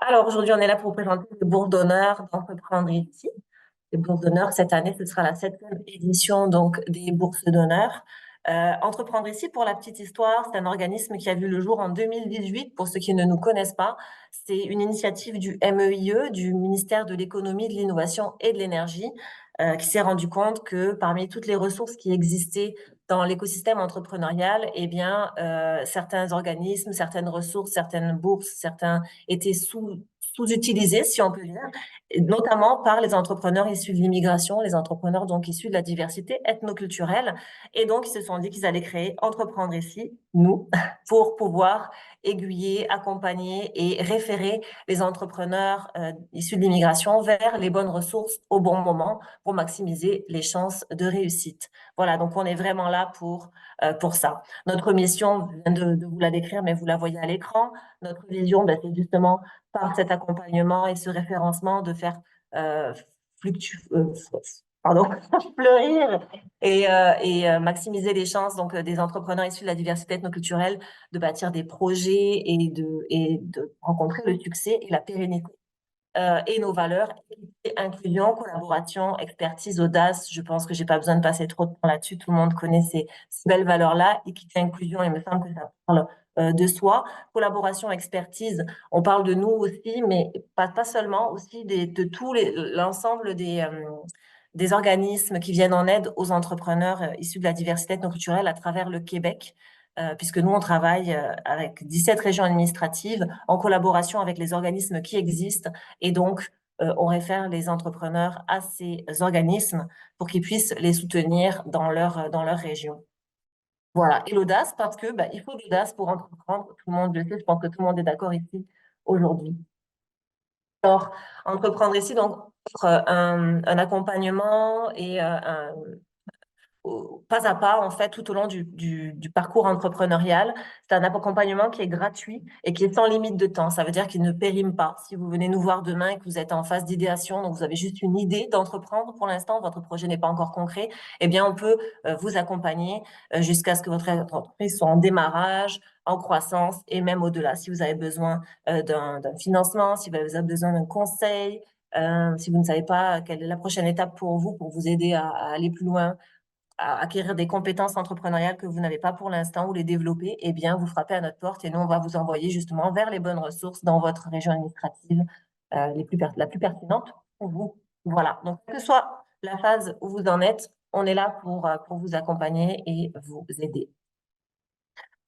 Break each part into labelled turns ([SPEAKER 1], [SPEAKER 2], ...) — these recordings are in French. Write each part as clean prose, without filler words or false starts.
[SPEAKER 1] Alors aujourd'hui, on est là pour vous présenter les bourses d'honneur d'Entreprendre ici. Les bourses d'honneur, cette année, ce sera la 7e édition donc des bourses d'honneur. Entreprendre ici, pour la petite histoire, c'est un organisme qui a vu le jour en 2018. Pour ceux qui ne nous connaissent pas, c'est une initiative du MEIE, du ministère de l'économie, de l'innovation et de l'énergie, qui s'est rendu compte que parmi toutes les ressources qui existaient dans l'écosystème entrepreneurial, eh bien, certains organismes, certaines ressources, certaines bourses, certains étaient sous-utilisés, si on peut dire, notamment par les entrepreneurs issus de l'immigration, les entrepreneurs donc issus de la diversité ethnoculturelle. Et donc, ils se sont dit qu'ils allaient créer Entreprendre ici, nous, pour pouvoir aiguiller, accompagner et référer les entrepreneurs issus de l'immigration vers les bonnes ressources au bon moment pour maximiser les chances de réussite. Voilà, donc on est vraiment là pour ça. Notre mission, je viens de vous la décrire, mais vous la voyez à l'écran. Notre vision, ben, c'est justement par cet accompagnement et ce référencement de faire euh, pardon, fleurir et maximiser les chances donc des entrepreneurs issus de la diversité ethnoculturelle de bâtir des projets et de rencontrer le succès et la pérennité et nos valeurs, équité, inclusion, collaboration, expertise, audace. Je pense que j'ai pas besoin de passer trop de temps là-dessus. Tout le monde connaît ces belles valeurs-là. Équité, inclusion, il me semble que ça parle de soi. Collaboration, expertise, on parle de nous aussi, mais pas seulement, aussi de tous l'ensemble des organismes qui viennent en aide aux entrepreneurs issus de la diversité ethnoculturelle à travers le Québec. Puisque nous, on travaille avec 17 régions administratives en collaboration avec les organismes qui existent et donc, on réfère les entrepreneurs à ces organismes pour qu'ils puissent les soutenir dans leur région. Voilà. Et l'audace, parce que il faut de l'audace pour entreprendre. Tout le monde le sait. Je pense que tout le monde est d'accord ici aujourd'hui. Alors, entreprendre ici, donc, offre un accompagnement et pas à pas, en fait, tout au long du parcours entrepreneurial. C'est un accompagnement qui est gratuit et qui est sans limite de temps. Ça veut dire qu'il ne périme pas. Si vous venez nous voir demain et que vous êtes en phase d'idéation, donc vous avez juste une idée d'entreprendre pour l'instant, votre projet n'est pas encore concret, eh bien, on peut vous accompagner jusqu'à ce que votre entreprise soit en démarrage, en croissance et même au-delà. Si vous avez besoin d'un financement, si vous avez besoin d'un conseil, si vous ne savez pas quelle est la prochaine étape pour vous, pour vous aider à aller plus loin, à acquérir des compétences entrepreneuriales que vous n'avez pas pour l'instant ou les développer, eh bien, vous frappez à notre porte et nous, on va vous envoyer justement vers les bonnes ressources dans votre région administrative la plus pertinente pour vous. Voilà. Donc, quelle que soit la phase où vous en êtes, on est là pour vous accompagner et vous aider.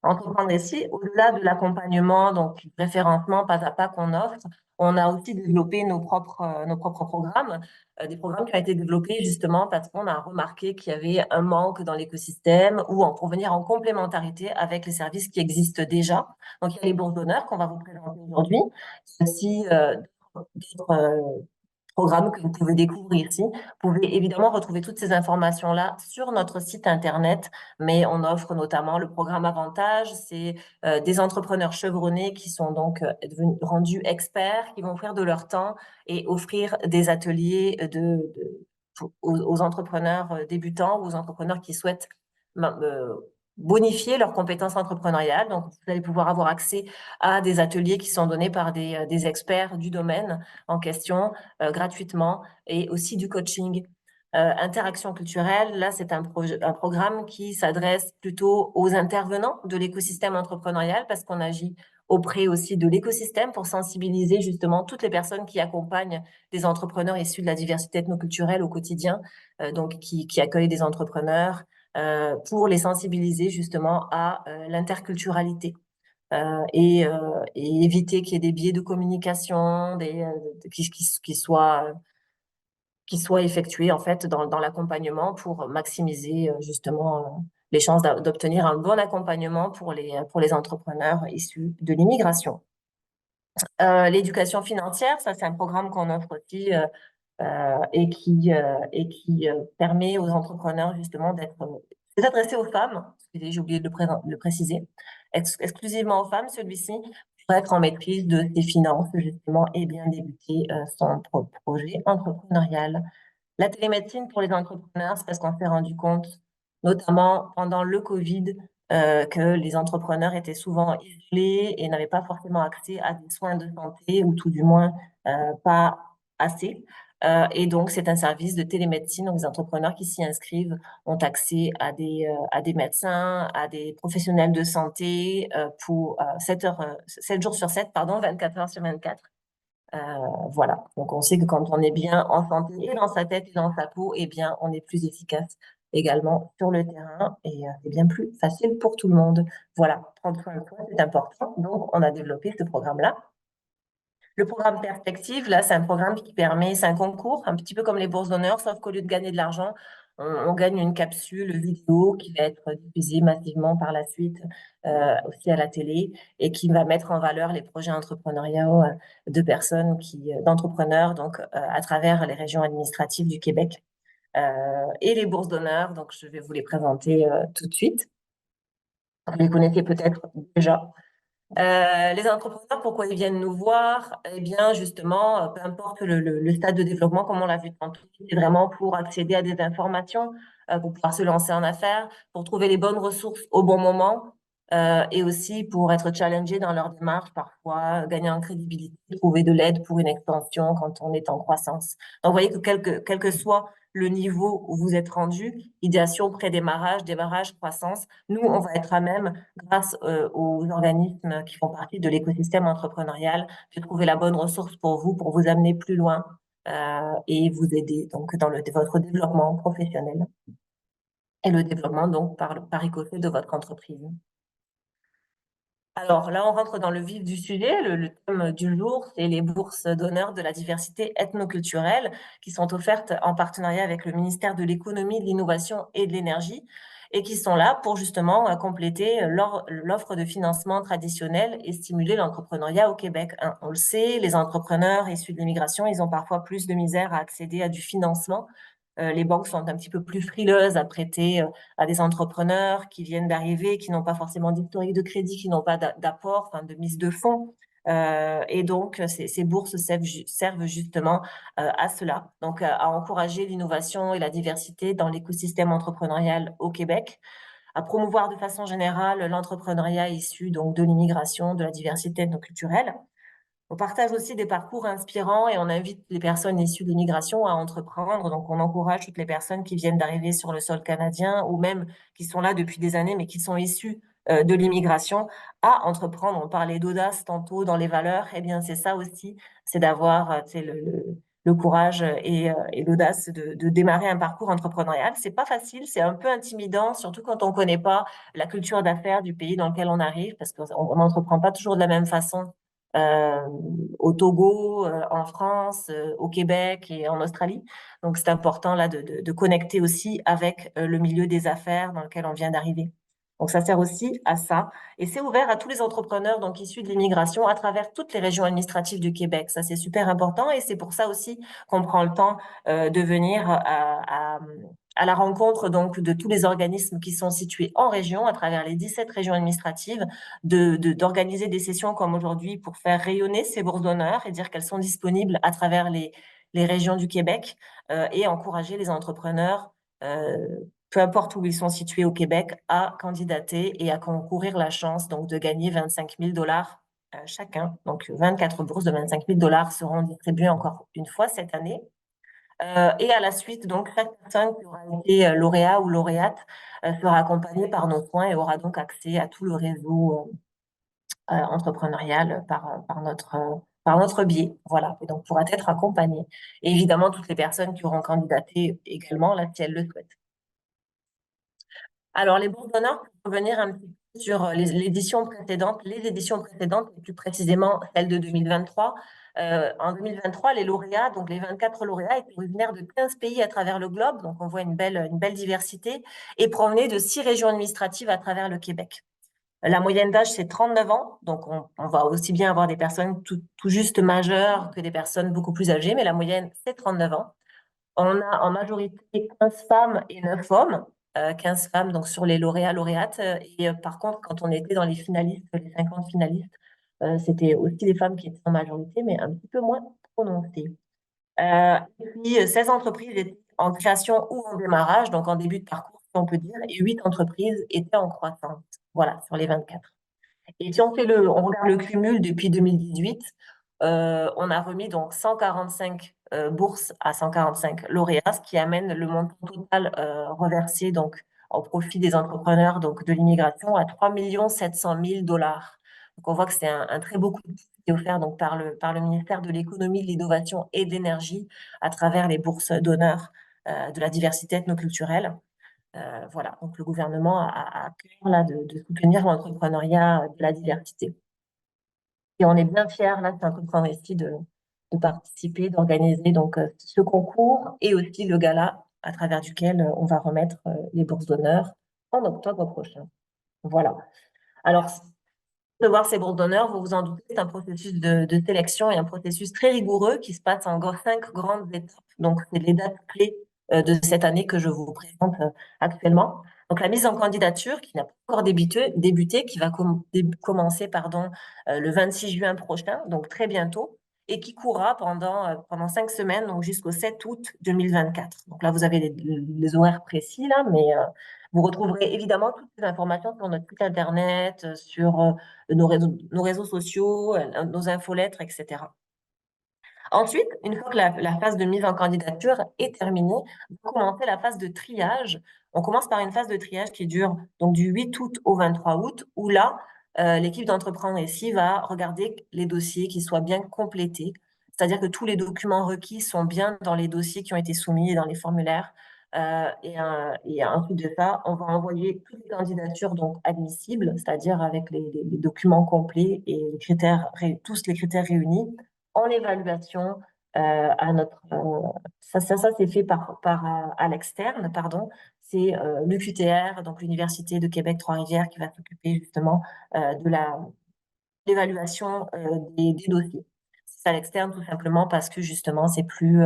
[SPEAKER 1] Entreprendre ici, au-delà de l'accompagnement, donc du référencement pas à pas qu'on offre, on a aussi développé nos propres programmes, des programmes qui ont été développés justement parce qu'on a remarqué qu'il y avait un manque dans l'écosystème ou pour venir en complémentarité avec les services qui existent déjà. Donc, il y a les bourses d'honneur qu'on va vous présenter aujourd'hui. Il y a aussi d'autres programme que vous pouvez découvrir ici. Vous pouvez évidemment retrouver toutes ces informations-là sur notre site internet, mais on offre notamment le programme Avantage. C'est des entrepreneurs chevronnés qui sont donc rendus experts, qui vont offrir de leur temps et offrir des ateliers aux entrepreneurs débutants ou aux entrepreneurs qui souhaitent euh, bonifier leurs compétences entrepreneuriales. Donc, vous allez pouvoir avoir accès à des ateliers qui sont donnés par des experts du domaine en question gratuitement et aussi du coaching. Interaction culturelle, là, c'est un programme qui s'adresse plutôt aux intervenants de l'écosystème entrepreneurial parce qu'on agit auprès aussi de l'écosystème pour sensibiliser justement toutes les personnes qui accompagnent des entrepreneurs issus de la diversité ethnoculturelle au quotidien, donc qui accueillent des entrepreneurs pour les sensibiliser justement à l'interculturalité. Et éviter qu'il y ait des biais de communication qui soient effectués en fait dans l'accompagnement pour maximiser justement les chances d'obtenir un bon accompagnement pour les entrepreneurs issus de l'immigration. L'éducation financière, ça c'est un programme qu'on offre aussi et qui permet aux entrepreneurs justement de s'adresser aux femmes. Excusez, j'ai oublié de le préciser. Exclusivement aux femmes, celui-ci, pour être en maîtrise de ses finances justement et bien débuter son projet entrepreneurial. La télémédecine pour les entrepreneurs, c'est parce qu'on s'est rendu compte, notamment pendant le Covid, que les entrepreneurs étaient souvent isolés et n'avaient pas forcément accès à des soins de santé, ou tout du moins pas assez. Et donc, c'est un service de télémédecine. Donc, les entrepreneurs qui s'y inscrivent ont accès à des médecins, à des professionnels de santé pour 7 jours sur 7, pardon, 24 heures sur 24. Euh, voilà. Donc, on sait que quand on est bien en santé et dans sa tête et dans sa peau, eh bien, on est plus efficace également sur le terrain et c'est bien plus facile pour tout le monde. Voilà. Prendre soin de soi, c'est important. Donc, on a développé ce programme-là. Le programme Perspective, là, c'est un programme qui permet, c'est un concours, un petit peu comme les bourses d'honneur, sauf qu'au lieu de gagner de l'argent, on gagne une capsule vidéo qui va être diffusée massivement par la suite aussi à la télé et qui va mettre en valeur les projets entrepreneuriaux de personnes d'entrepreneurs, donc à travers les régions administratives du Québec et les bourses d'honneur. Donc, je vais vous les présenter tout de suite. Vous les connaissez peut-être déjà. Les entrepreneurs, pourquoi ils viennent nous voir? Eh bien, justement, peu importe le stade de développement, comme on l'a vu tantôt, c'est vraiment pour accéder à des informations, pour pouvoir se lancer en affaires, pour trouver les bonnes ressources au bon moment, et aussi pour être challengé dans leur démarche, parfois gagner en crédibilité, trouver de l'aide pour une expansion quand on est en croissance. Donc, vous voyez que quel que soit le niveau où vous êtes rendu, idéation, pré-démarrage, démarrage, croissance, nous, on va être à même grâce aux organismes qui font partie de l'écosystème entrepreneurial, de trouver la bonne ressource pour vous amener plus loin et vous aider donc dans votre développement professionnel et le développement donc par ricochet de votre entreprise. Alors là, on rentre dans le vif du sujet. Le thème du jour, c'est les bourses d'honneur de la diversité ethnoculturelle qui sont offertes en partenariat avec le ministère de l'Économie, de l'Innovation et de l'Énergie et qui sont là pour justement compléter l'offre de financement traditionnelle et stimuler l'entrepreneuriat au Québec. Hein, on le sait, les entrepreneurs issus de l'immigration, ils ont parfois plus de misère à accéder à du financement. Les banques sont un petit peu plus frileuses à prêter à des entrepreneurs qui viennent d'arriver, qui n'ont pas forcément d'historique de crédit, qui n'ont pas d'apport, enfin, de mise de fonds. Et donc, ces bourses servent justement à cela, donc à encourager l'innovation et la diversité dans l'écosystème entrepreneurial au Québec, à promouvoir de façon générale l'entrepreneuriat issu donc de l'immigration, de la diversité ethnoculturelle. On partage aussi des parcours inspirants et on invite les personnes issues de l'immigration à entreprendre. Donc, on encourage toutes les personnes qui viennent d'arriver sur le sol canadien ou même qui sont là depuis des années mais qui sont issues de l'immigration à entreprendre. On parlait d'audace tantôt dans les valeurs. Eh bien, c'est ça aussi, c'est d'avoir le courage et l'audace de démarrer un parcours entrepreneurial. C'est pas facile, c'est un peu intimidant, surtout quand on connaît pas la culture d'affaires du pays dans lequel on arrive, parce qu'on n'entreprend pas toujours de la même façon euh, au Togo, en France, au Québec et en Australie. Donc, c'est important là de connecter aussi avec le milieu des affaires dans lequel on vient d'arriver. Donc, ça sert aussi à ça. Et c'est ouvert à tous les entrepreneurs donc issus de l'immigration à travers toutes les régions administratives du Québec. Ça, c'est super important et c'est pour ça aussi qu'on prend le temps de venir à la rencontre donc de tous les organismes qui sont situés en région à travers les 17 régions administratives d'organiser des sessions comme aujourd'hui pour faire rayonner ces bourses d'honneur et dire qu'elles sont disponibles à travers les régions du Québec et encourager les entrepreneurs, euh, peu importe où ils sont situés au Québec, à candidater et à concourir la chance donc de gagner 25 000 dollars chacun. Donc 24 bourses de 25 000 dollars seront distribuées encore une fois cette année. Et à la suite, donc, chaque personne qui aura été lauréat ou lauréate sera accompagnée par nos soins et aura donc accès à tout le réseau entrepreneuriale par notre biais. Voilà. Et donc, pourra être accompagnée. Et évidemment, toutes les personnes qui auront candidaté également, là, si elles le souhaitent. Alors, les bourses d'honneur, pour revenir un petit peu sur les éditions précédentes, et plus précisément celle de 2023. En 2023, les lauréats, donc les 24 lauréats, étaient originaires de 15 pays à travers le globe, donc on voit une belle diversité, et provenaient de 6 régions administratives à travers le Québec. La moyenne d'âge, c'est 39 ans. Donc, on va aussi bien avoir des personnes tout juste majeures que des personnes beaucoup plus âgées, mais la moyenne, c'est 39 ans. On a en majorité 15 femmes et 9 hommes. 15 femmes donc sur les lauréats, lauréates. Et par contre, quand on était dans les finalistes, les 50 finalistes, c'était aussi des femmes qui étaient en majorité, mais un petit peu moins prononcées. Et puis, 16 entreprises étaient en création ou en démarrage, donc en début de parcours, on peut dire, et 8 entreprises étaient en croissance. Voilà, sur les 24. Et si on regarde le cumul depuis 2018, on a remis donc 145 bourses à 145 lauréats, ce qui amène le montant total reversé donc au profit des entrepreneurs donc de l'immigration à 3 700 000 $. Donc on voit que c'est un très beau coup de pouce qui est offert donc par le ministère de l'Économie, de l'Innovation et de l'Énergie à travers les bourses d'honneur de la diversité ethnoculturelle. Voilà, donc le gouvernement a à cœur là, de soutenir l'entrepreneuriat de la diversité. Et on est bien fiers, là, c'est un peu le récit de participer, d'organiser donc ce concours et aussi le gala à travers duquel on va remettre les bourses d'honneur en octobre prochain. Voilà. Alors, recevoir ces bourses d'honneur, vous vous en doutez, c'est un processus de sélection et un processus très rigoureux qui se passe en 5 grandes étapes. Donc, c'est les dates clés de cette année que je vous présente actuellement. Donc, la mise en candidature qui n'a pas encore débuté, qui va commencer le 26 juin prochain, donc très bientôt, et qui courra pendant 5 semaines, donc jusqu'au 7 août 2024. Donc là, vous avez les horaires précis, là, mais vous retrouverez évidemment toutes les informations sur notre site internet, sur nos réseaux sociaux, nos infolettres, etc. Ensuite, une fois que la phase de mise en candidature est terminée, va commencer la phase de triage. On commence par une phase de triage qui dure donc du 8 août au 23 août, où là, l'équipe d'Entreprendre ici va regarder les dossiers qui soient bien complétés, c'est-à-dire que tous les documents requis sont bien dans les dossiers qui ont été soumis et dans les formulaires. Et ensuite de ça, on va envoyer toutes les candidatures donc admissibles, c'est-à-dire avec les documents complets et les critères, tous les critères réunis en évaluation à notre ça c'est fait à l'externe, pardon. C'est l'UQTR, donc l'Université de Québec Trois-Rivières, qui va s'occuper justement de l'évaluation des dossiers. C'est à l'externe tout simplement parce que justement c'est plus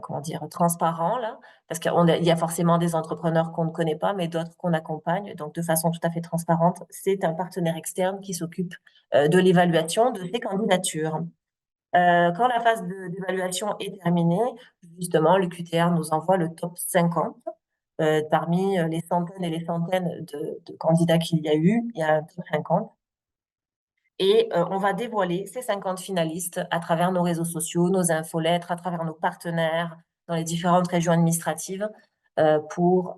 [SPEAKER 1] comment dire, transparent là, parce qu'il y a forcément des entrepreneurs qu'on ne connaît pas, mais d'autres qu'on accompagne. Donc, de façon tout à fait transparente, c'est un partenaire externe qui s'occupe de l'évaluation de ces candidatures. Quand la phase d'évaluation est terminée, justement, le QTR nous envoie le top 50. Parmi les centaines et les centaines de candidats qu'il y a eu, il y a un top 50. Et on va dévoiler ces 50 finalistes à travers nos réseaux sociaux, nos infolettres, à travers nos partenaires dans les différentes régions administratives pour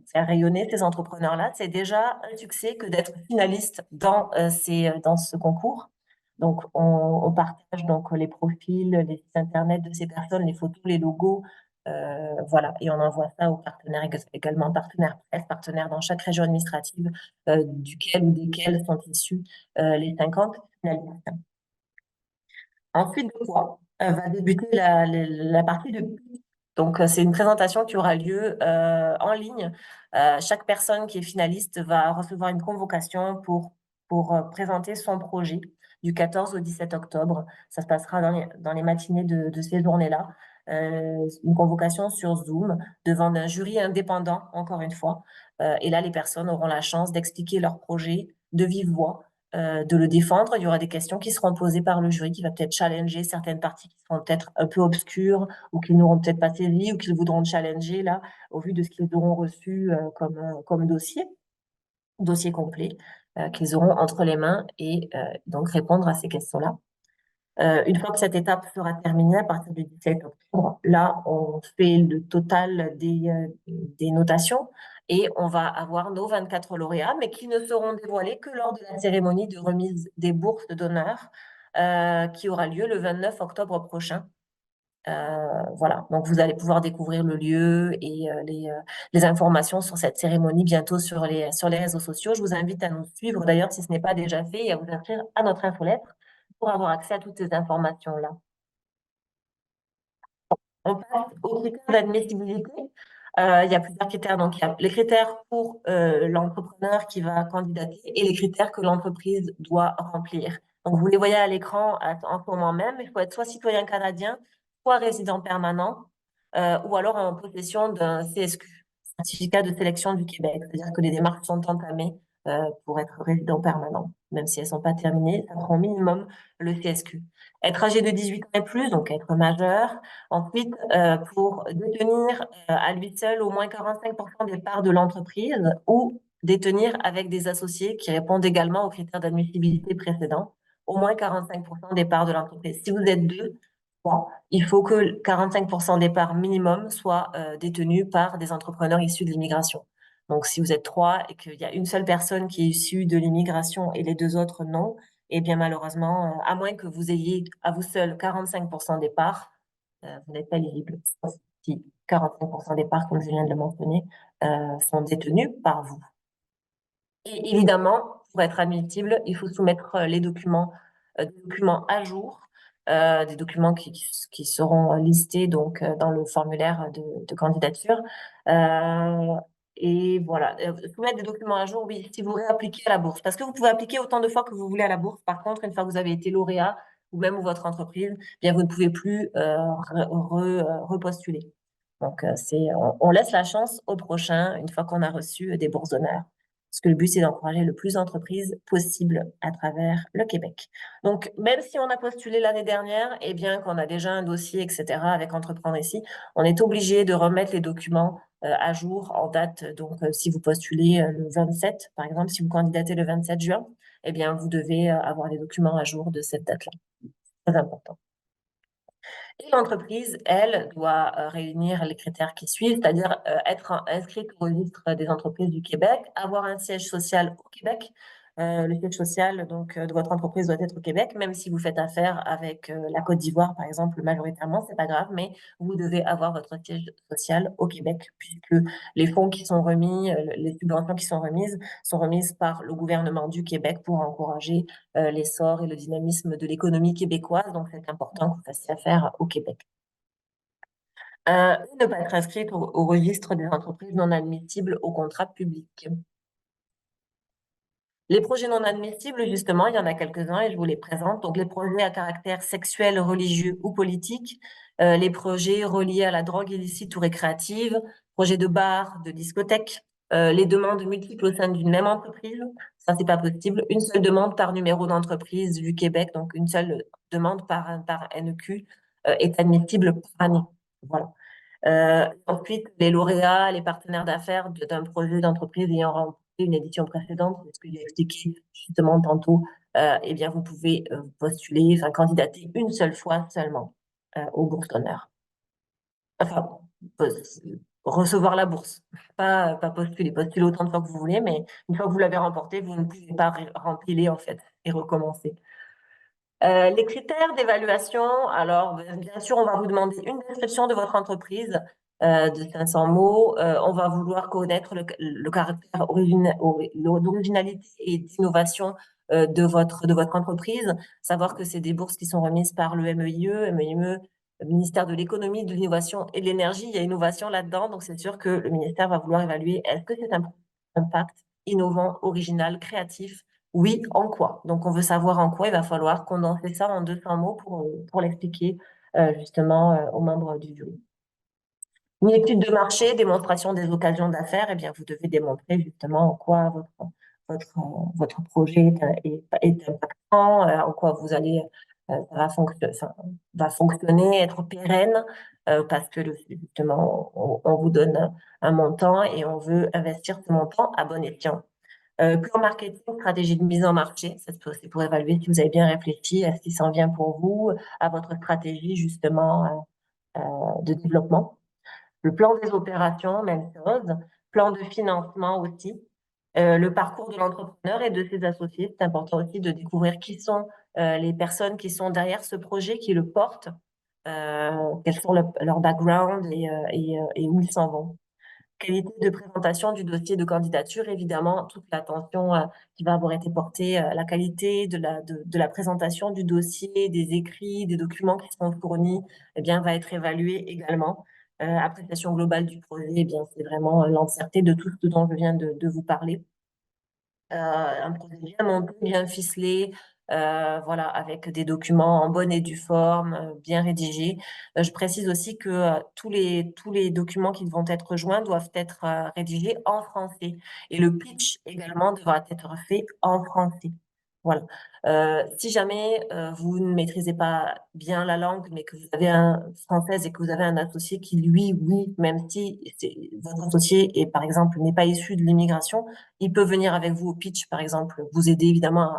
[SPEAKER 1] faire rayonner ces entrepreneurs-là. C'est déjà un succès que d'être finaliste dans ce concours. Donc, on partage donc les profils, les sites internet de ces personnes, les photos, les logos, voilà. Et on envoie ça aux partenaires également, partenaires presse, partenaires dans chaque région administrative duquel ou desquels sont issus les 50 finalistes. Ensuite de quoi va débuter la partie de pitch. Donc, c'est une présentation qui aura lieu en ligne. Chaque personne qui est finaliste va recevoir une convocation pour présenter son projet du 14 au 17 octobre. Ça se passera dans les matinées de ces journées-là. Une convocation sur Zoom devant un jury indépendant, encore une fois. Et là, les personnes auront la chance d'expliquer leur projet de vive voix, de le défendre. Il y aura des questions qui seront posées par le jury qui va peut-être challenger certaines parties qui seront peut-être un peu obscures ou qu'ils n'auront peut-être pas saisies ou qu'ils voudront challenger là au vu de ce qu'ils auront reçu comme dossier complet qu'ils auront entre les mains et donc répondre à ces questions-là. Une fois que cette étape sera terminée, à partir du 17 octobre, là, on fait le total des notations et on va avoir nos 24 lauréats, mais qui ne seront dévoilés que lors de la cérémonie de remise des bourses d'honneur qui aura lieu le 29 octobre prochain. Voilà, donc vous allez pouvoir découvrir le lieu et les informations sur cette cérémonie bientôt sur les réseaux sociaux. Je vous invite à nous suivre d'ailleurs si ce n'est pas déjà fait et à vous inscrire à notre infolettre pour avoir accès à toutes ces informations-là. On passe aux critères d'admissibilité. Il y a plusieurs critères. Donc, il y a les critères pour l'entrepreneur qui va candidater et les critères que l'entreprise doit remplir. Donc, vous les voyez à l'écran en ce moment même. Il faut être soit citoyen canadien, soit résident permanent, ou alors en possession d'un CSQ, certificat de sélection du Québec. C'est-à-dire que les démarches sont entamées pour être résident permanent. Même si elles ne sont pas terminées, ça prend au minimum le CSQ. Être âgé de 18 ans et plus, donc être majeur. Ensuite, pour détenir à lui seul au moins 45% des parts de l'entreprise ou détenir avec des associés qui répondent également aux critères d'admissibilité précédents, au moins 45% des parts de l'entreprise. Si vous êtes deux, bon, il faut que 45% des parts minimum soient détenues par des entrepreneurs issus de l'immigration. Donc, si vous êtes trois et qu'il y a une seule personne qui est issue de l'immigration et les deux autres non, eh bien, malheureusement, à moins que vous ayez à vous seul 45% des parts, vous n'êtes pas éligible. Si 45% des parts, comme je viens de le mentionner, sont détenues par vous. Et évidemment, pour être admissible, il faut soumettre des documents à jour, des documents qui seront listés donc dans le formulaire de candidature. Euh, et voilà, soumettre des documents à jour, oui, si vous réappliquez à la bourse. Parce que vous pouvez appliquer autant de fois que vous voulez à la bourse. Par contre, une fois que vous avez été lauréat, ou même votre entreprise, eh bien vous ne pouvez plus repostuler. Donc, on laisse la chance au prochain une fois qu'on a reçu des bourses d'honneur. Parce que le but, c'est d'encourager le plus d'entreprises possible à travers le Québec. Donc, même si on a postulé l'année dernière, et bien qu'on a déjà un dossier, etc., avec Entreprendre ici, on est obligé de remettre les documents à jour en date. Donc, si vous postulez le 27, par exemple, si vous candidatez le 27 juin, eh bien, vous devez avoir les documents à jour de cette date-là. Très important. Et l'entreprise, elle, doit réunir les critères qui suivent, c'est-à-dire être inscrite au registre des entreprises du Québec, avoir un siège social au Québec. Le siège social donc de votre entreprise doit être au Québec, même si vous faites affaire avec la Côte d'Ivoire, par exemple, majoritairement, c'est pas grave, mais vous devez avoir votre siège social au Québec, puisque les fonds qui sont remis, les subventions qui sont remises par le gouvernement du Québec pour encourager l'essor et le dynamisme de l'économie québécoise. Donc, c'est important que vous fassiez affaire au Québec. Ne pas être inscrite au registre des entreprises non admissibles au contrat public. Les projets non admissibles, justement, il y en a quelques-uns et je vous les présente. Donc, les projets à caractère sexuel, religieux ou politique, les projets reliés à la drogue illicite ou récréative, projets de bar, de discothèque, les demandes multiples au sein d'une même entreprise. Ça, c'est pas possible. Une seule demande par numéro d'entreprise du Québec, donc une seule demande par NEQ est admissible par année. Voilà. Ensuite, les lauréats, les partenaires d'affaires d'un projet d'entreprise ayant remporté une édition précédente, c'est ce que j'ai expliqué justement tantôt, eh bien, vous pouvez postuler, enfin, candidater une seule fois seulement aux bourses d'honneur. Enfin, recevoir la bourse, pas postuler. Postuler autant de fois que vous voulez, mais une fois que vous l'avez remporté, vous ne pouvez pas remplir en fait et recommencer. Les critères d'évaluation, alors bien sûr, on va vous demander une description de votre entreprise de 500 mots. On va vouloir connaître le caractère d'originalité et d'innovation de votre entreprise. Savoir que c'est des bourses qui sont remises par le MEIE, le ministère de l'économie, de l'innovation et de l'énergie. Il y a innovation là-dedans, donc c'est sûr que le ministère va vouloir évaluer est-ce que c'est un impact innovant, original, créatif. Oui, en quoi? Donc, on veut savoir en quoi. Il va falloir condenser ça en 200 mots pour l'expliquer justement aux membres du jury. Une étude de marché, démonstration des occasions d'affaires, eh bien, vous devez démontrer justement en quoi votre projet est impactant, en quoi vous allez, va fonctionner, être pérenne, parce que justement, on vous donne un montant et on veut investir ce montant à bon escient. Plan marketing, stratégie de mise en marché, ça c'est pour évaluer si vous avez bien réfléchi à ce qui s'en vient pour vous, à votre stratégie justement de développement. Le plan des opérations, même chose. Plan de financement aussi. Le parcours de l'entrepreneur et de ses associés. C'est important aussi de découvrir qui sont les personnes qui sont derrière ce projet, qui le portent, quels sont leur background et où ils s'en vont. Qualité de présentation du dossier de candidature, évidemment, toute l'attention qui va avoir été portée à la qualité de la présentation du dossier, des écrits, des documents qui seront fournis, eh bien, va être évaluée également. Appréciation globale du projet, eh bien, c'est vraiment l'entièreté de tout ce dont je viens de vous parler. Un projet bien monté, bien ficelé, voilà, avec des documents en bonne et due forme, bien rédigés. Je précise aussi que tous les documents qui vont être joints doivent être rédigés en français. Et le pitch également devra être fait en français. Voilà. Si jamais vous ne maîtrisez pas bien la langue, mais que vous avez un française et que vous avez un associé qui, lui, oui, même si votre associé est, par exemple, n'est pas issu de l'immigration, il peut venir avec vous au pitch, par exemple, vous aider évidemment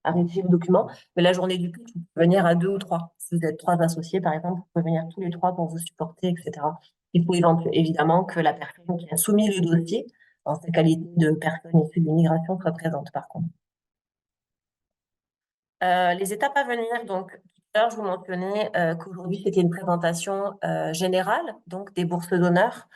[SPEAKER 1] à rédiger le document. Mais la journée du pitch, vous pouvez venir à deux ou trois. Si vous êtes trois associés, par exemple, vous pouvez venir tous les trois pour vous supporter, etc. Il faut évidemment que la personne qui a soumis le dossier, en sa qualité de personne issue de l'immigration, soit présente, par contre. Les étapes à venir, donc, tout à l'heure, je vous mentionnais qu'aujourd'hui, c'était une présentation générale, donc des bourses d'honneur.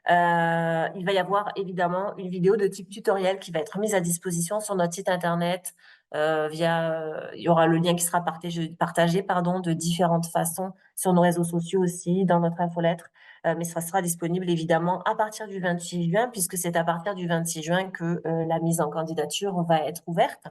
[SPEAKER 1] Il va y avoir évidemment une vidéo de type tutoriel qui va être mise à disposition sur notre site internet il y aura le lien qui sera partagé, pardon, de différentes façons sur nos réseaux sociaux aussi, dans notre infolettre. Mais ça sera disponible évidemment à partir du 26 juin, puisque c'est à partir du 26 juin que la mise en candidature va être ouverte.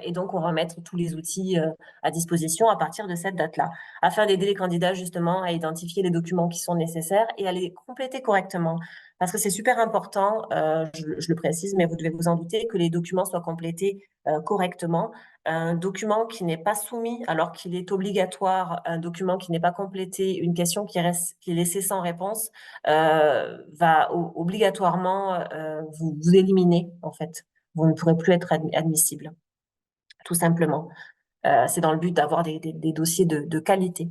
[SPEAKER 1] Et donc, on va mettre tous les outils à disposition à partir de cette date-là, afin d'aider les candidats justement à identifier les documents qui sont nécessaires et à les compléter correctement. Parce que c'est super important, je le précise, mais vous devez vous en douter, que les documents soient complétés correctement. Un document qui n'est pas soumis alors qu'il est obligatoire, un document qui n'est pas complété, une question qui est laissée sans réponse, va obligatoirement vous éliminer, en fait. Vous ne pourrez plus être admissible, tout simplement. C'est dans le but d'avoir des dossiers de qualité.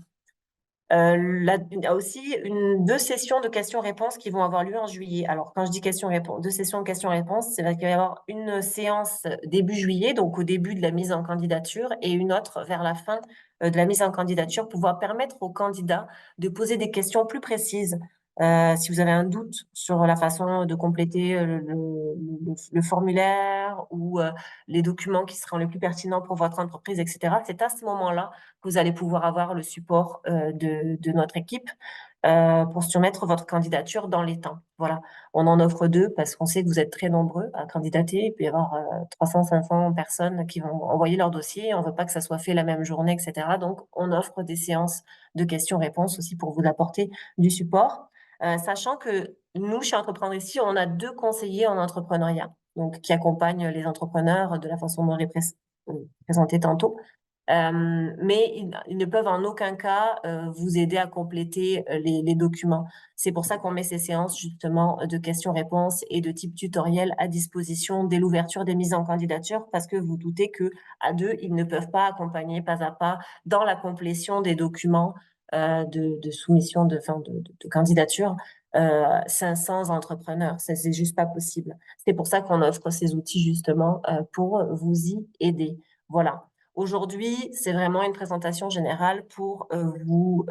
[SPEAKER 1] Il y a aussi deux sessions de questions-réponses qui vont avoir lieu en juillet. Alors, quand je dis questions-réponses, deux sessions de questions-réponses, c'est qu'il va y avoir une séance début juillet, donc au début de la mise en candidature, et une autre vers la fin de la mise en candidature pour pouvoir permettre aux candidats de poser des questions plus précises. Si vous avez un doute sur la façon de compléter le formulaire ou les documents qui seront les plus pertinents pour votre entreprise, etc., c'est à ce moment-là que vous allez pouvoir avoir le support de notre équipe pour soumettre votre candidature dans les temps. Voilà, on en offre deux parce qu'on sait que vous êtes très nombreux à candidater. Il peut y avoir 300, 500 personnes qui vont envoyer leur dossier. On ne veut pas que ça soit fait la même journée, etc. Donc, on offre des séances de questions-réponses aussi pour vous apporter du support. Sachant que nous, chez Entreprendre ici, on a deux conseillers en entrepreneuriat, donc qui accompagnent les entrepreneurs de la façon dont je l'ai présenté tantôt. Mais ils ne peuvent en aucun cas vous aider à compléter les documents. C'est pour ça qu'on met ces séances justement de questions-réponses et de type tutoriel à disposition dès l'ouverture des mises en candidature, parce que vous doutez que à deux, ils ne peuvent pas accompagner pas à pas dans la complétion des documents de soumission de candidature 500 entrepreneurs. C'est juste pas possible. C'est pour ça qu'on offre ces outils justement pour vous y aider. Voilà. Aujourd'hui, c'est vraiment une présentation générale pour vous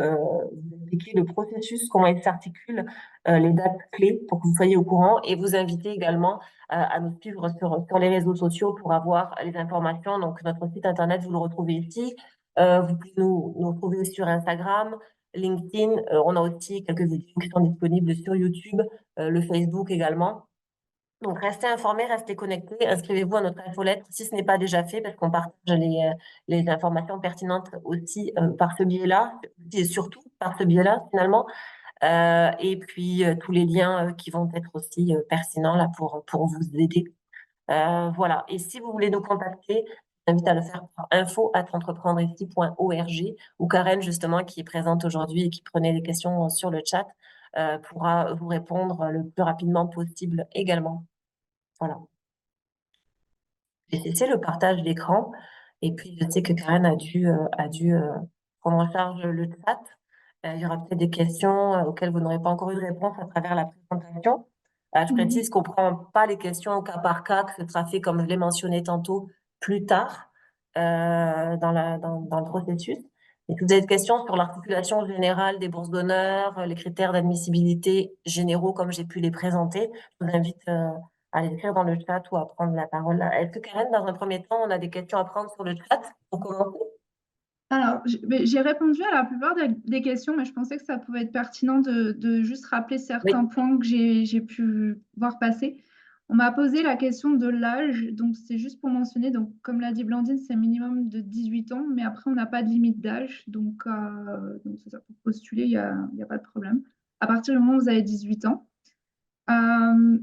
[SPEAKER 1] expliquer le processus, comment il s'articule, les dates clés pour que vous soyez au courant et vous inviter également à nous suivre sur les réseaux sociaux pour avoir les informations. Donc, notre site internet, vous le retrouvez ici. Vous pouvez nous retrouver sur Instagram, LinkedIn. On a aussi quelques vidéos qui sont disponibles sur YouTube, le Facebook également. Donc, restez informés, restez connectés, inscrivez-vous à notre infolettre si ce n'est pas déjà fait, parce qu'on partage les informations pertinentes aussi par ce biais-là, et surtout par ce biais-là, finalement. Et puis, tous les liens qui vont être aussi pertinents là pour vous aider. Voilà. Et si vous voulez nous contacter, je vous invite à le faire par info@entreprendreici.org, où Karen, justement, qui est présente aujourd'hui et qui prenait les questions sur le chat, pourra vous répondre le plus rapidement possible également. Voilà. J'ai cessé le partage d'écran et puis je sais que Karen a dû prendre en charge le chat. Il y aura peut-être des questions auxquelles vous n'aurez pas encore eu de réponse à travers la présentation. Je précise qu'on ne prend pas les questions au cas par cas, que ce sera fait, comme je l'ai mentionné tantôt, plus tard dans le processus. Et si vous avez des questions sur l'articulation générale des bourses d'honneur, les critères d'admissibilité généraux comme j'ai pu les présenter, je vous invite à l'écrire dans le chat ou à prendre la parole. Est-ce que Karen, dans un premier temps, on a des questions à prendre sur le chat pour commencer?
[SPEAKER 2] Alors, j'ai répondu à la plupart des questions, mais je pensais que ça pouvait être pertinent de juste rappeler
[SPEAKER 1] Oui.
[SPEAKER 2] certains points que j'ai pu voir passer. On m'a posé la question de l'âge, donc c'est juste pour mentionner, donc comme l'a dit Blandine, c'est minimum de 18 ans, mais après on n'a pas de limite d'âge, donc c'est ça, pour postuler, il y a pas de problème. À partir du moment où vous avez 18 ans.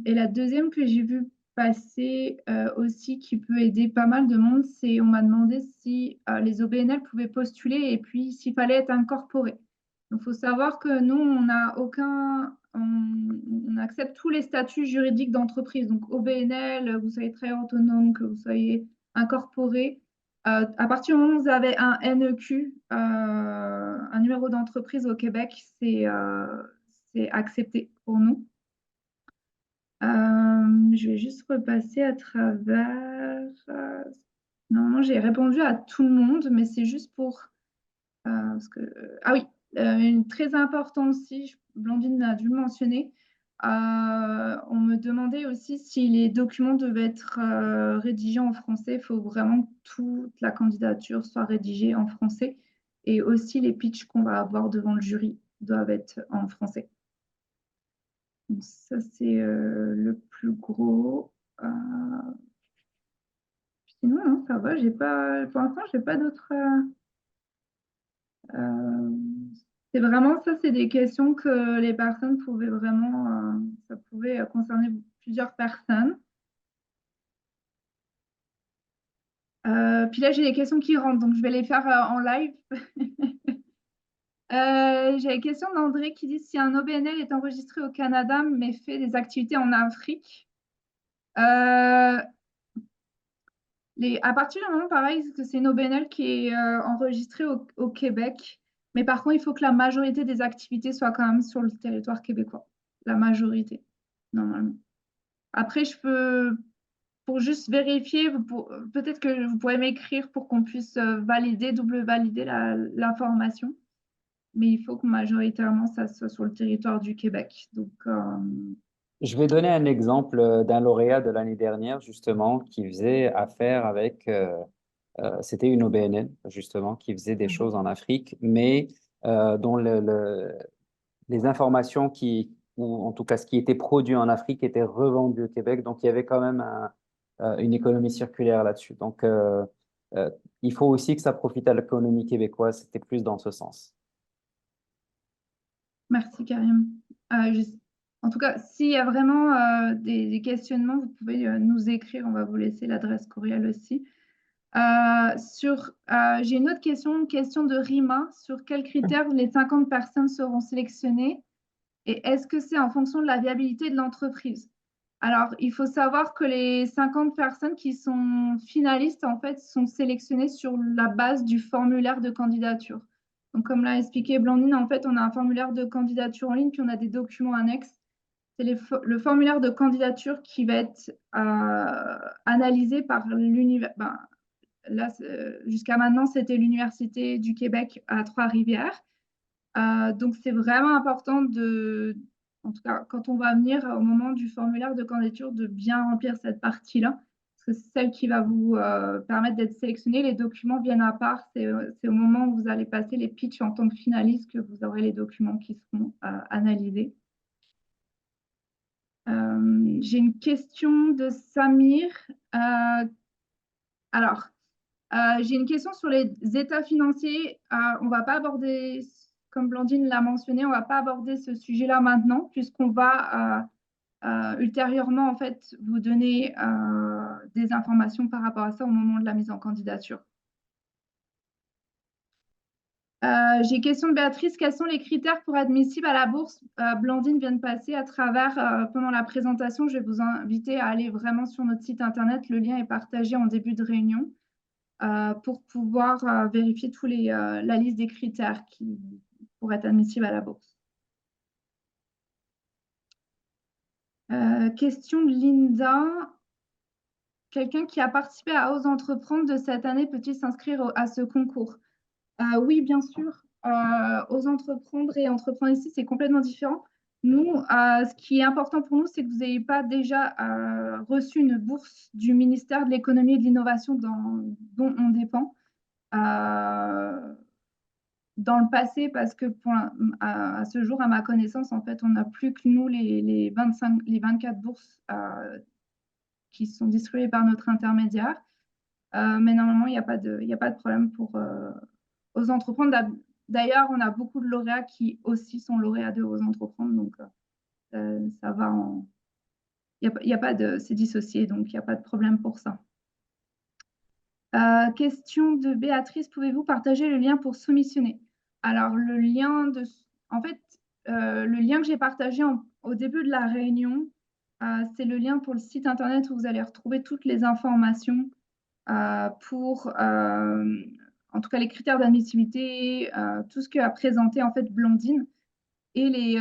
[SPEAKER 2] Et la deuxième que j'ai vue passer aussi qui peut aider pas mal de monde, c'est on m'a demandé si les OBNL pouvaient postuler et puis s'il fallait être incorporé. Donc, il faut savoir que nous, on n'a aucun, on accepte tous les statuts juridiques d'entreprise. Donc, OBNL, vous soyez très autonome, que vous soyez incorporé. À partir du moment où vous avez un NEQ, un numéro d'entreprise au Québec, c'est accepté pour nous. Je vais juste repasser à travers. Normalement, j'ai répondu à tout le monde, mais c'est juste pour. Parce que, ah oui, une très important aussi, Blandine a dû le mentionner. On me demandait aussi si les documents devaient être rédigés en français. Il faut vraiment que toute la candidature soit rédigée en français. Et aussi, les pitchs qu'on va avoir devant le jury doivent être en français. Donc ça, c'est le plus gros. Euh, Sinon, non, ça va. J'ai pas, pour l'instant, j'ai pas d'autres. Euh, c'est vraiment ça, c'est des questions que les personnes pouvaient vraiment. Ça pouvait concerner plusieurs personnes. Puis là, j'ai des questions qui rentrent, donc je vais les faire en live. J'ai la question d'André qui dit si un OBNL est enregistré au Canada mais fait des activités en Afrique. À partir du moment, pareil, que c'est une OBNL qui est enregistrée au Québec, mais par contre, il faut que la majorité des activités soient quand même sur le territoire québécois. La majorité, normalement. Après, pour juste vérifier, peut-être que vous pouvez m'écrire pour qu'on puisse double valider l'information, mais il faut que majoritairement, ça soit sur le territoire du Québec. Donc,
[SPEAKER 3] Je vais donner un exemple d'un lauréat de l'année dernière, justement, qui faisait affaire avec, c'était une OBNL, justement, qui faisait des choses en Afrique, mais dont les informations ou en tout cas ce qui était produit en Afrique était revendu au Québec. Donc, il y avait quand même une économie circulaire là-dessus. Donc, il faut aussi que ça profite à l'économie québécoise. C'était plus dans ce sens.
[SPEAKER 2] merci Karim. En tout cas, s'il y a vraiment des questionnements, vous pouvez nous écrire. On va vous laisser l'adresse courriel aussi. J'ai une autre question, une question de Rima. Sur quels critères les 50 personnes seront sélectionnées et est-ce que c'est en fonction de la viabilité de l'entreprise? Alors, il faut savoir que les 50 personnes qui sont finalistes, en fait, sont sélectionnées sur la base du formulaire de candidature. Donc, comme l'a expliqué Blandine, en fait, on a un formulaire de candidature en ligne, puis on a des documents annexes. C'est le formulaire de candidature qui va être analysé par l'univers. Là, jusqu'à maintenant, c'était l'Université du Québec à Trois-Rivières. Donc, c'est vraiment important en tout cas, quand on va venir au moment du formulaire de candidature, de bien remplir cette partie-là, parce que c'est celle qui va vous permettre d'être sélectionné. Les documents viennent à part. C'est au moment où vous allez passer les pitchs en tant que finaliste que vous aurez les documents qui seront analysés. J'ai une question de Samir. Alors, j'ai une question sur les états financiers. On ne va pas aborder, comme Blandine l'a mentionné, on ne va pas aborder ce sujet-là maintenant, puisqu'on va ultérieurement en fait vous donner des informations par rapport à ça au moment de la mise en candidature. J'ai une question de Béatrice. Quels sont les critères pour être admissible à la bourse? Blandine vient de passer à travers pendant la présentation. Je vais vous inviter à aller vraiment sur notre site internet. Le lien est partagé en début de réunion. Pour pouvoir vérifier la liste des critères pour être admissible à la bourse. Question de Linda. Quelqu'un qui a participé à Ose Entreprendre de cette année peut-il s'inscrire à ce concours? Oui, bien sûr. Ose Entreprendre et Entreprendre ici, c'est complètement différent. Nous, ce qui est important pour nous, c'est que vous n'ayez pas déjà reçu une bourse du ministère de l'Économie et de l'Innovation dont on dépend. Dans le passé, parce que à ce jour, à ma connaissance, en fait, on n'a plus que nous les 24 bourses qui sont distribuées par notre intermédiaire. Mais normalement, il n'y a pas de problème pour Ose Entreprendre. D'ailleurs, on a beaucoup de lauréats qui aussi sont lauréats de Ose Entreprendre, donc ça va y a pas de, c'est dissocié, donc il n'y a pas de problème pour ça. Question de Béatrice, pouvez-vous partager le lien pour soumissionner? Alors, en fait, le lien que j'ai partagé au début de la réunion, c'est le lien pour le site internet où vous allez retrouver toutes les informations pour, en tout cas, les critères d'admissibilité, tout ce qu'a présenté en fait Blondine. Et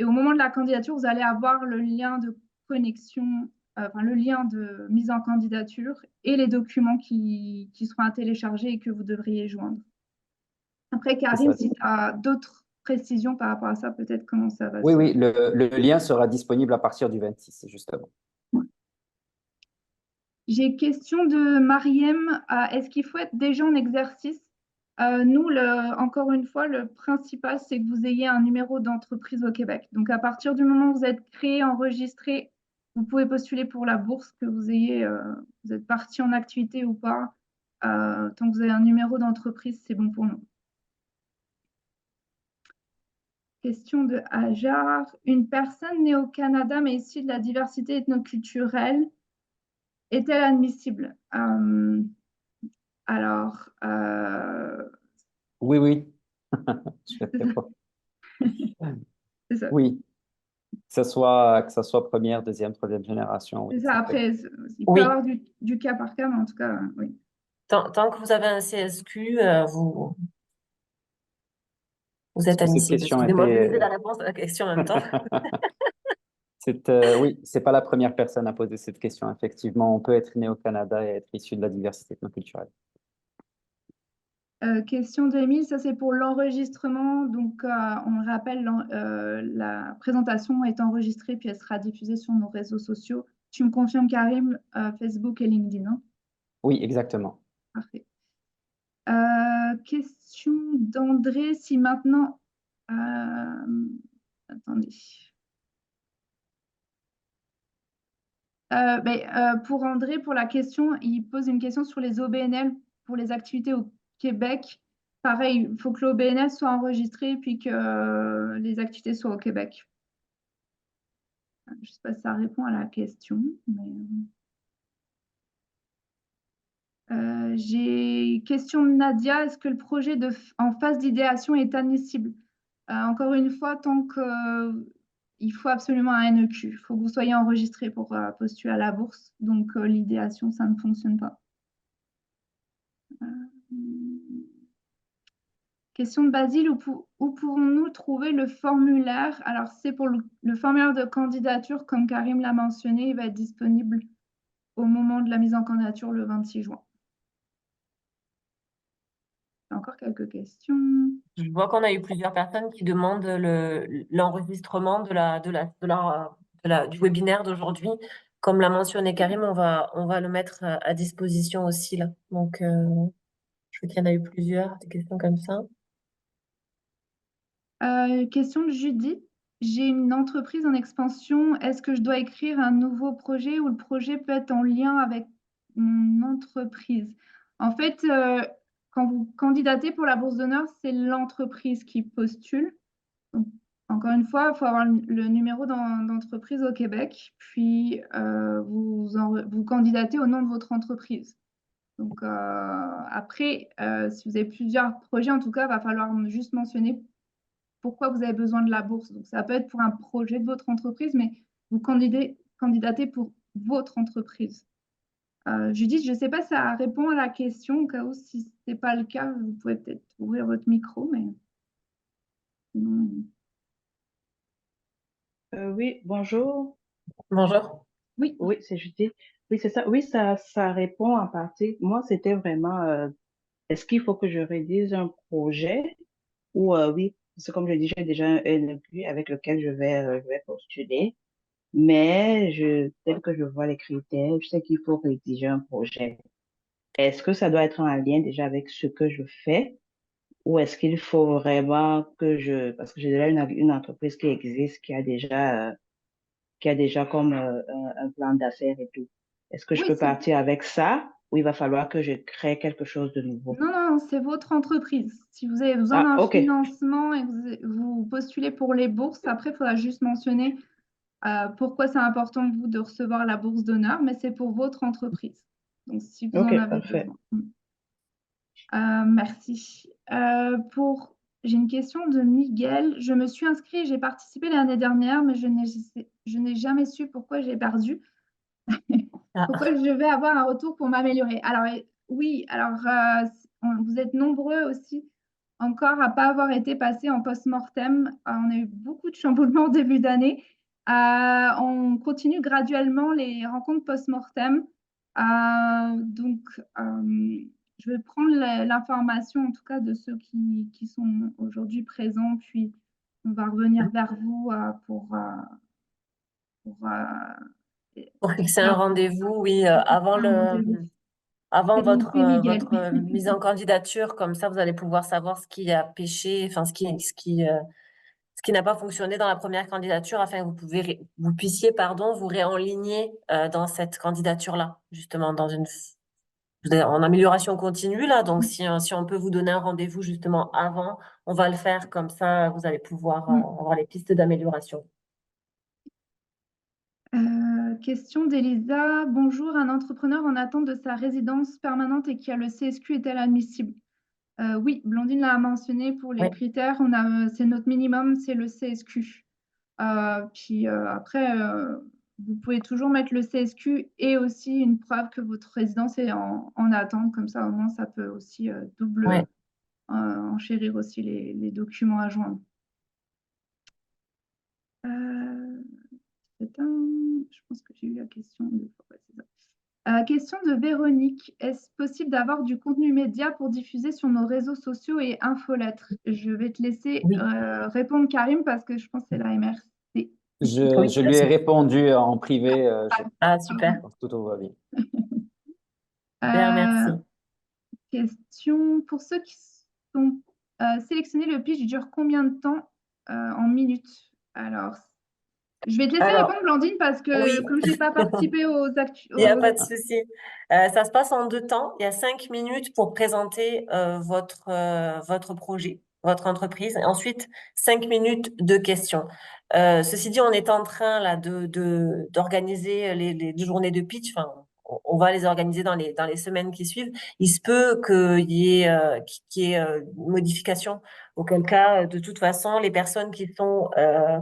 [SPEAKER 2] au moment de la candidature, vous allez avoir le lien de connexion, enfin le lien de mise en candidature et les documents qui seront à télécharger et que vous devriez joindre. Après,
[SPEAKER 3] C'est
[SPEAKER 2] Karine,
[SPEAKER 3] ça.
[SPEAKER 2] si tu as d'autres précisions par rapport à ça, peut-être comment ça va
[SPEAKER 3] Oui,
[SPEAKER 2] se...
[SPEAKER 3] oui, le lien sera disponible à partir du 26, justement.
[SPEAKER 2] J'ai question de Mariem. Est-ce qu'il faut être déjà en exercice? Nous, encore une fois, le principal, c'est que vous ayez un numéro d'entreprise au Québec. Donc, à partir du moment où vous êtes créé, enregistré, vous pouvez postuler pour la bourse, que vous êtes parti en activité ou pas. Tant que vous avez un numéro d'entreprise, c'est bon pour nous. Question de Hajar. Une personne née au Canada mais issue de la diversité ethnoculturelle est-elle admissible? Alors,
[SPEAKER 3] Oui, oui, je
[SPEAKER 2] c'est ça.
[SPEAKER 3] réponds.
[SPEAKER 2] C'est ça.
[SPEAKER 3] Oui, que ça soit première, deuxième, troisième génération, oui,
[SPEAKER 2] C'est ça.
[SPEAKER 3] exactement.
[SPEAKER 2] Après, il peut y
[SPEAKER 1] Oui,
[SPEAKER 2] avoir du cas par cas, mais en tout cas, oui.
[SPEAKER 1] tant que vous avez un CSQ, vous êtes
[SPEAKER 3] Parce que cette
[SPEAKER 1] admissible.
[SPEAKER 3] question
[SPEAKER 1] Excusez-moi, je lisais
[SPEAKER 3] était...
[SPEAKER 1] la réponse à la question en même temps.
[SPEAKER 3] Oui, c'est pas la première personne à poser cette question. Effectivement, on peut être né au Canada et être issu de la diversité ethnoculturelle.
[SPEAKER 2] Question d'Émile, ça c'est pour l'enregistrement. Donc, on le rappelle, la présentation est enregistrée puis elle sera diffusée sur nos réseaux sociaux. Tu me confirmes, Karim, Facebook et LinkedIn, hein?
[SPEAKER 3] Oui, exactement.
[SPEAKER 2] Parfait. Question d'André, si maintenant... attendez. Pour André, pour la question, il pose une question sur les OBNL pour les activités au Québec. Pareil, il faut que l'OBNL soit enregistré puis que les activités soient au Québec. Je ne sais pas si ça répond à la question, mais j'ai question de Nadia. Est-ce que le projet en phase d'idéation est admissible? Encore une fois, tant que il faut absolument un NEQ. Il faut que vous soyez enregistré pour postuler à la bourse. Donc, l'idéation, ça ne fonctionne pas. Question de Basile, où pouvons-nous trouver le formulaire? Alors, c'est pour le formulaire de candidature, comme Karim l'a mentionné, il va être disponible au moment de la mise en candidature le 26 juin. Encore quelques questions.
[SPEAKER 1] Je vois qu'on a eu plusieurs personnes qui demandent l'enregistrement du webinaire d'aujourd'hui. Comme l'a mentionné Karim, on va le mettre à disposition aussi là. Donc, je vois qu'il y en a eu plusieurs, des questions comme ça.
[SPEAKER 2] Question de Judith. J'ai une entreprise en expansion. Est-ce que je dois écrire un nouveau projet ou le projet peut être en lien avec mon entreprise? En fait, quand vous candidatez pour la bourse d'honneur, c'est l'entreprise qui postule. Donc, encore une fois, il faut avoir le numéro d'entreprise au Québec, puis vous candidatez au nom de votre entreprise. Donc, après, si vous avez plusieurs projets, en tout cas, il va falloir juste mentionner pourquoi vous avez besoin de la bourse. Donc, ça peut être pour un projet de votre entreprise, mais vous candidatez pour votre entreprise. Judith, je ne sais pas si ça répond à la question. Au cas où, si ce n'est pas le cas, vous pouvez peut-être ouvrir votre micro, mais sinon...
[SPEAKER 4] Oui, bonjour.
[SPEAKER 1] Bonjour.
[SPEAKER 2] Oui.
[SPEAKER 4] Oui, c'est Judith. Oui, c'est ça. Oui, ça répond en partie. Moi, c'était vraiment, est-ce qu'il faut que je rédige un projet ou oui, c'est comme je dis, j'ai déjà un NEQ avec lequel je vais postuler, mais tel que je vois les critères, je sais qu'il faut rédiger un projet. Est-ce que ça doit être en lien déjà avec ce que je fais ou est-ce qu'il faut vraiment parce que j'ai déjà une entreprise qui existe, qui a déjà comme un plan d'affaires et tout. Est-ce que je
[SPEAKER 2] Oui,
[SPEAKER 4] peux partir avec ça ou il va falloir que je crée quelque chose de nouveau?
[SPEAKER 2] non, non, c'est votre entreprise. Si vous avez besoin
[SPEAKER 4] Ah,
[SPEAKER 2] d'un
[SPEAKER 4] ok.
[SPEAKER 2] financement et que vous postulez pour les bourses, après, il faudra juste mentionner Pourquoi c'est important pour vous de recevoir la bourse d'honneur? Mais c'est pour votre entreprise. Donc, si vous
[SPEAKER 4] Ok,
[SPEAKER 2] en avez
[SPEAKER 4] parfait.
[SPEAKER 2] besoin. Merci. J'ai une question de Miguel. Je me suis inscrit et j'ai participé l'année dernière, mais je n'ai jamais su pourquoi j'ai perdu. Pourquoi
[SPEAKER 1] Ah,
[SPEAKER 2] je vais avoir un retour pour m'améliorer? Alors, oui, alors vous êtes nombreux aussi encore à pas avoir été passés en post-mortem. On a eu beaucoup de chamboulements au début d'année. On continue graduellement les rencontres post-mortem. Donc, je vais prendre l'information, en tout cas, de ceux qui sont aujourd'hui présents, puis on va revenir vers vous pour,
[SPEAKER 1] pour fixer un
[SPEAKER 2] faire
[SPEAKER 1] rendez-vous, oui,
[SPEAKER 2] un rendez-vous.
[SPEAKER 1] avant
[SPEAKER 2] C'est compris, Miguel.
[SPEAKER 1] votre mise en candidature, comme ça, vous allez pouvoir savoir ce qui a péché, enfin, ce qui n'a pas fonctionné dans la première candidature, afin que vous puissiez, pardon, vous réaligner dans cette candidature-là, justement, vous êtes en amélioration continue, là. Donc, si on peut vous donner un rendez-vous, justement, avant, on va le faire. Comme ça, vous allez pouvoir avoir les pistes d'amélioration.
[SPEAKER 2] Question d'Elisa. Bonjour, un entrepreneur en attente de sa résidence permanente et qui a le CSQ est-elle admissible? Oui, Blandine l'a mentionné pour les
[SPEAKER 1] Oui.
[SPEAKER 2] critères. C'est notre minimum, c'est le CSQ. Puis après, vous pouvez toujours mettre le CSQ et aussi une preuve que votre résidence est en attente. Comme ça, au moins, ça peut aussi
[SPEAKER 1] Ouais.
[SPEAKER 2] enchérir aussi les documents à joindre. Euh, Je pense que j'ai eu la question de... ouais, c'est ça. Question de Véronique. Est-ce possible d'avoir du contenu média pour diffuser sur nos réseaux sociaux et infolettres? Je vais te laisser
[SPEAKER 1] Oui.
[SPEAKER 2] répondre, Karim, parce que je pense que c'est la MRC.
[SPEAKER 3] Je,
[SPEAKER 1] Oui,
[SPEAKER 3] je lui ai répondu en privé,
[SPEAKER 1] Ah,
[SPEAKER 2] Pardon.
[SPEAKER 1] super.
[SPEAKER 3] tout va bien.
[SPEAKER 1] Super, merci.
[SPEAKER 2] Euh, Question pour ceux qui sont sélectionnés, le pitch dure combien de temps en minutes? Alors, je vais te laisser
[SPEAKER 1] Alors,
[SPEAKER 2] répondre, Blandine, parce que
[SPEAKER 1] oui.
[SPEAKER 2] comme je n'ai pas participé aux actus.
[SPEAKER 1] Il n'y a pas de souci. Ça se passe en 2 temps. Il y a 5 minutes pour présenter votre projet, votre entreprise. Et ensuite, 5 minutes de questions. Ceci dit, on est en train là d'organiser les 2 journées de pitch. Enfin, on va les organiser dans les semaines qui suivent. Il se peut qu'il y ait une modification. Auquel cas, de toute façon, les personnes qui sont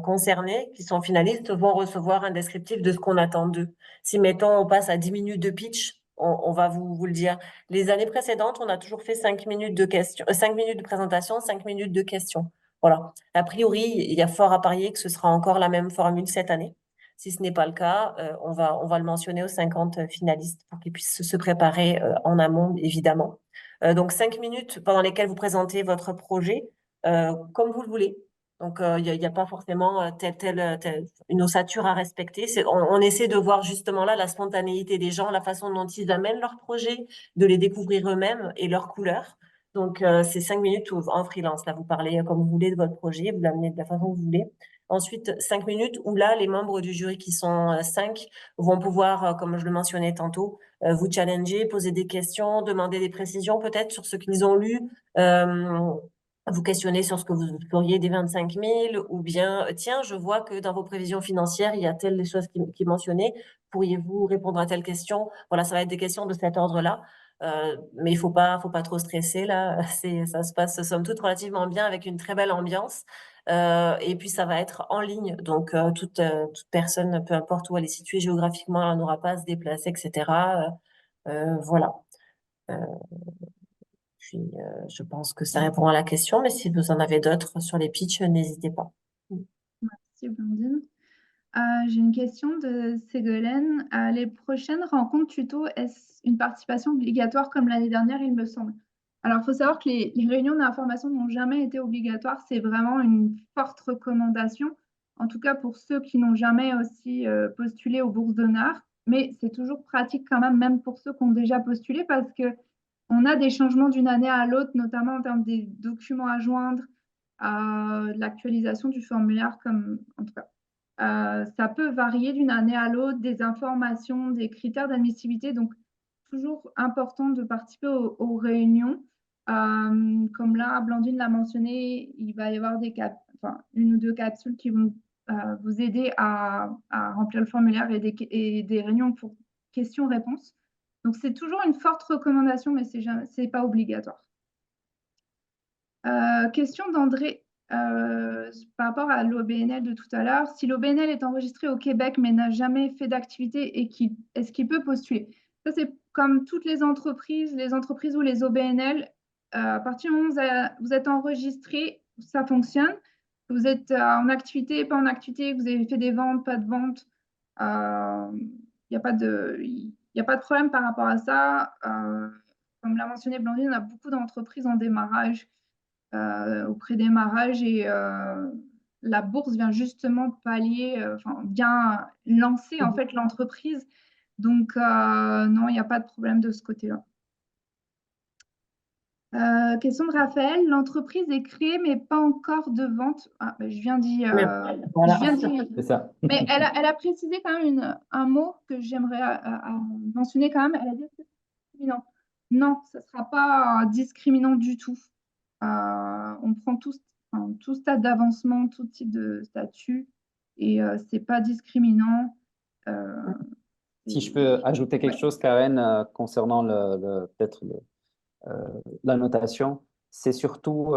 [SPEAKER 1] concernées, qui sont finalistes, vont recevoir un descriptif de ce qu'on attend d'eux. Si, mettons, on passe à 10 minutes de pitch, on va vous le dire. Les années précédentes, on a toujours fait 5 minutes de questions, 5 minutes de présentation, 5 minutes de questions. Voilà. A priori, il y a fort à parier que ce sera encore la même formule cette année. Si ce n'est pas le cas, on va le mentionner aux 50 finalistes pour qu'ils puissent se préparer en amont, évidemment. Donc, 5 minutes pendant lesquelles vous présentez votre projet comme vous le voulez. Donc, il y a pas forcément une ossature à respecter. On essaie de voir justement là la spontanéité des gens, la façon dont ils amènent leur projet, de les découvrir eux-mêmes et leurs couleurs. Donc, c'est 5 minutes en freelance. Là, vous parlez comme vous voulez de votre projet, vous l'amenez de la façon que vous voulez. Ensuite, 5 minutes où là, les membres du jury qui sont 5 vont pouvoir, comme je le mentionnais tantôt, vous challenger, poser des questions, demander des précisions peut-être sur ce qu'ils ont lu. Euh, Vous questionner sur ce que vous feriez des 25 000, ou bien, tiens, je vois que dans vos prévisions financières, il y a telle chose qui est mentionnée. Pourriez-vous répondre à telle question? Voilà, ça va être des questions de cet ordre-là. Mais faut pas trop stresser là. Ça se passe somme toute relativement bien avec une très belle ambiance. Et puis ça va être en ligne, donc toute personne, peu importe où elle est située géographiquement, elle n'aura pas à se déplacer, etc. Voilà. Euh, Puis, je pense que ça répond à la question, mais si vous en avez d'autres sur les pitchs, n'hésitez pas.
[SPEAKER 2] Merci, Blandine. J'ai une question de Ségolène. Les prochaines rencontres tuto, est-ce une participation obligatoire comme l'année dernière, il me semble? Alors, il faut savoir que les réunions d'information n'ont jamais été obligatoires. C'est vraiment une forte recommandation, en tout cas pour ceux qui n'ont jamais aussi postulé aux bourses d'honneur. Mais c'est toujours pratique quand même, même pour ceux qui ont déjà postulé, parce que on a des changements d'une année à l'autre, notamment en termes des documents à joindre, l'actualisation du formulaire, comme en tout cas. Ça peut varier d'une année à l'autre, des informations, des critères d'admissibilité. Donc, toujours important de participer aux réunions. Comme là, Blandine l'a mentionné, il va y avoir une ou deux capsules qui vont vous aider à remplir le formulaire et des réunions pour questions-réponses. Donc, c'est toujours une forte recommandation, mais c'est pas obligatoire. Question d'André par rapport à l'OBNL de tout à l'heure. Si l'OBNL est enregistré au Québec mais n'a jamais fait d'activité, est-ce qu'il peut postuler? Ça, c'est comme toutes les entreprises ou les OBNL. À partir du moment où vous êtes enregistré, ça fonctionne. Vous êtes en activité, pas en activité, vous avez fait des ventes, pas de ventes. Il n'y a pas de problème par rapport à ça. Comme l'a mentionné Blandine, on a beaucoup d'entreprises en démarrage au prédémarrage et la bourse vient justement pallier, vient lancer en fait l'entreprise. Donc, non, il n'y a pas de problème de ce côté-là. Question de Raphaël. L'entreprise est créée mais pas encore de vente. Ah, ben, je viens d'y.
[SPEAKER 1] Voilà.
[SPEAKER 3] C'est ça.
[SPEAKER 2] Mais elle a précisé quand même un mot que j'aimerais mentionner quand même. Elle a dit discriminant. Non, ça ne sera pas discriminant du tout. On prend tout stade d'avancement, tout type de statut, et c'est pas discriminant.
[SPEAKER 3] Si je peux ajouter quelque
[SPEAKER 2] Ouais,
[SPEAKER 3] chose, Karen, concernant peut-être la notation, c'est surtout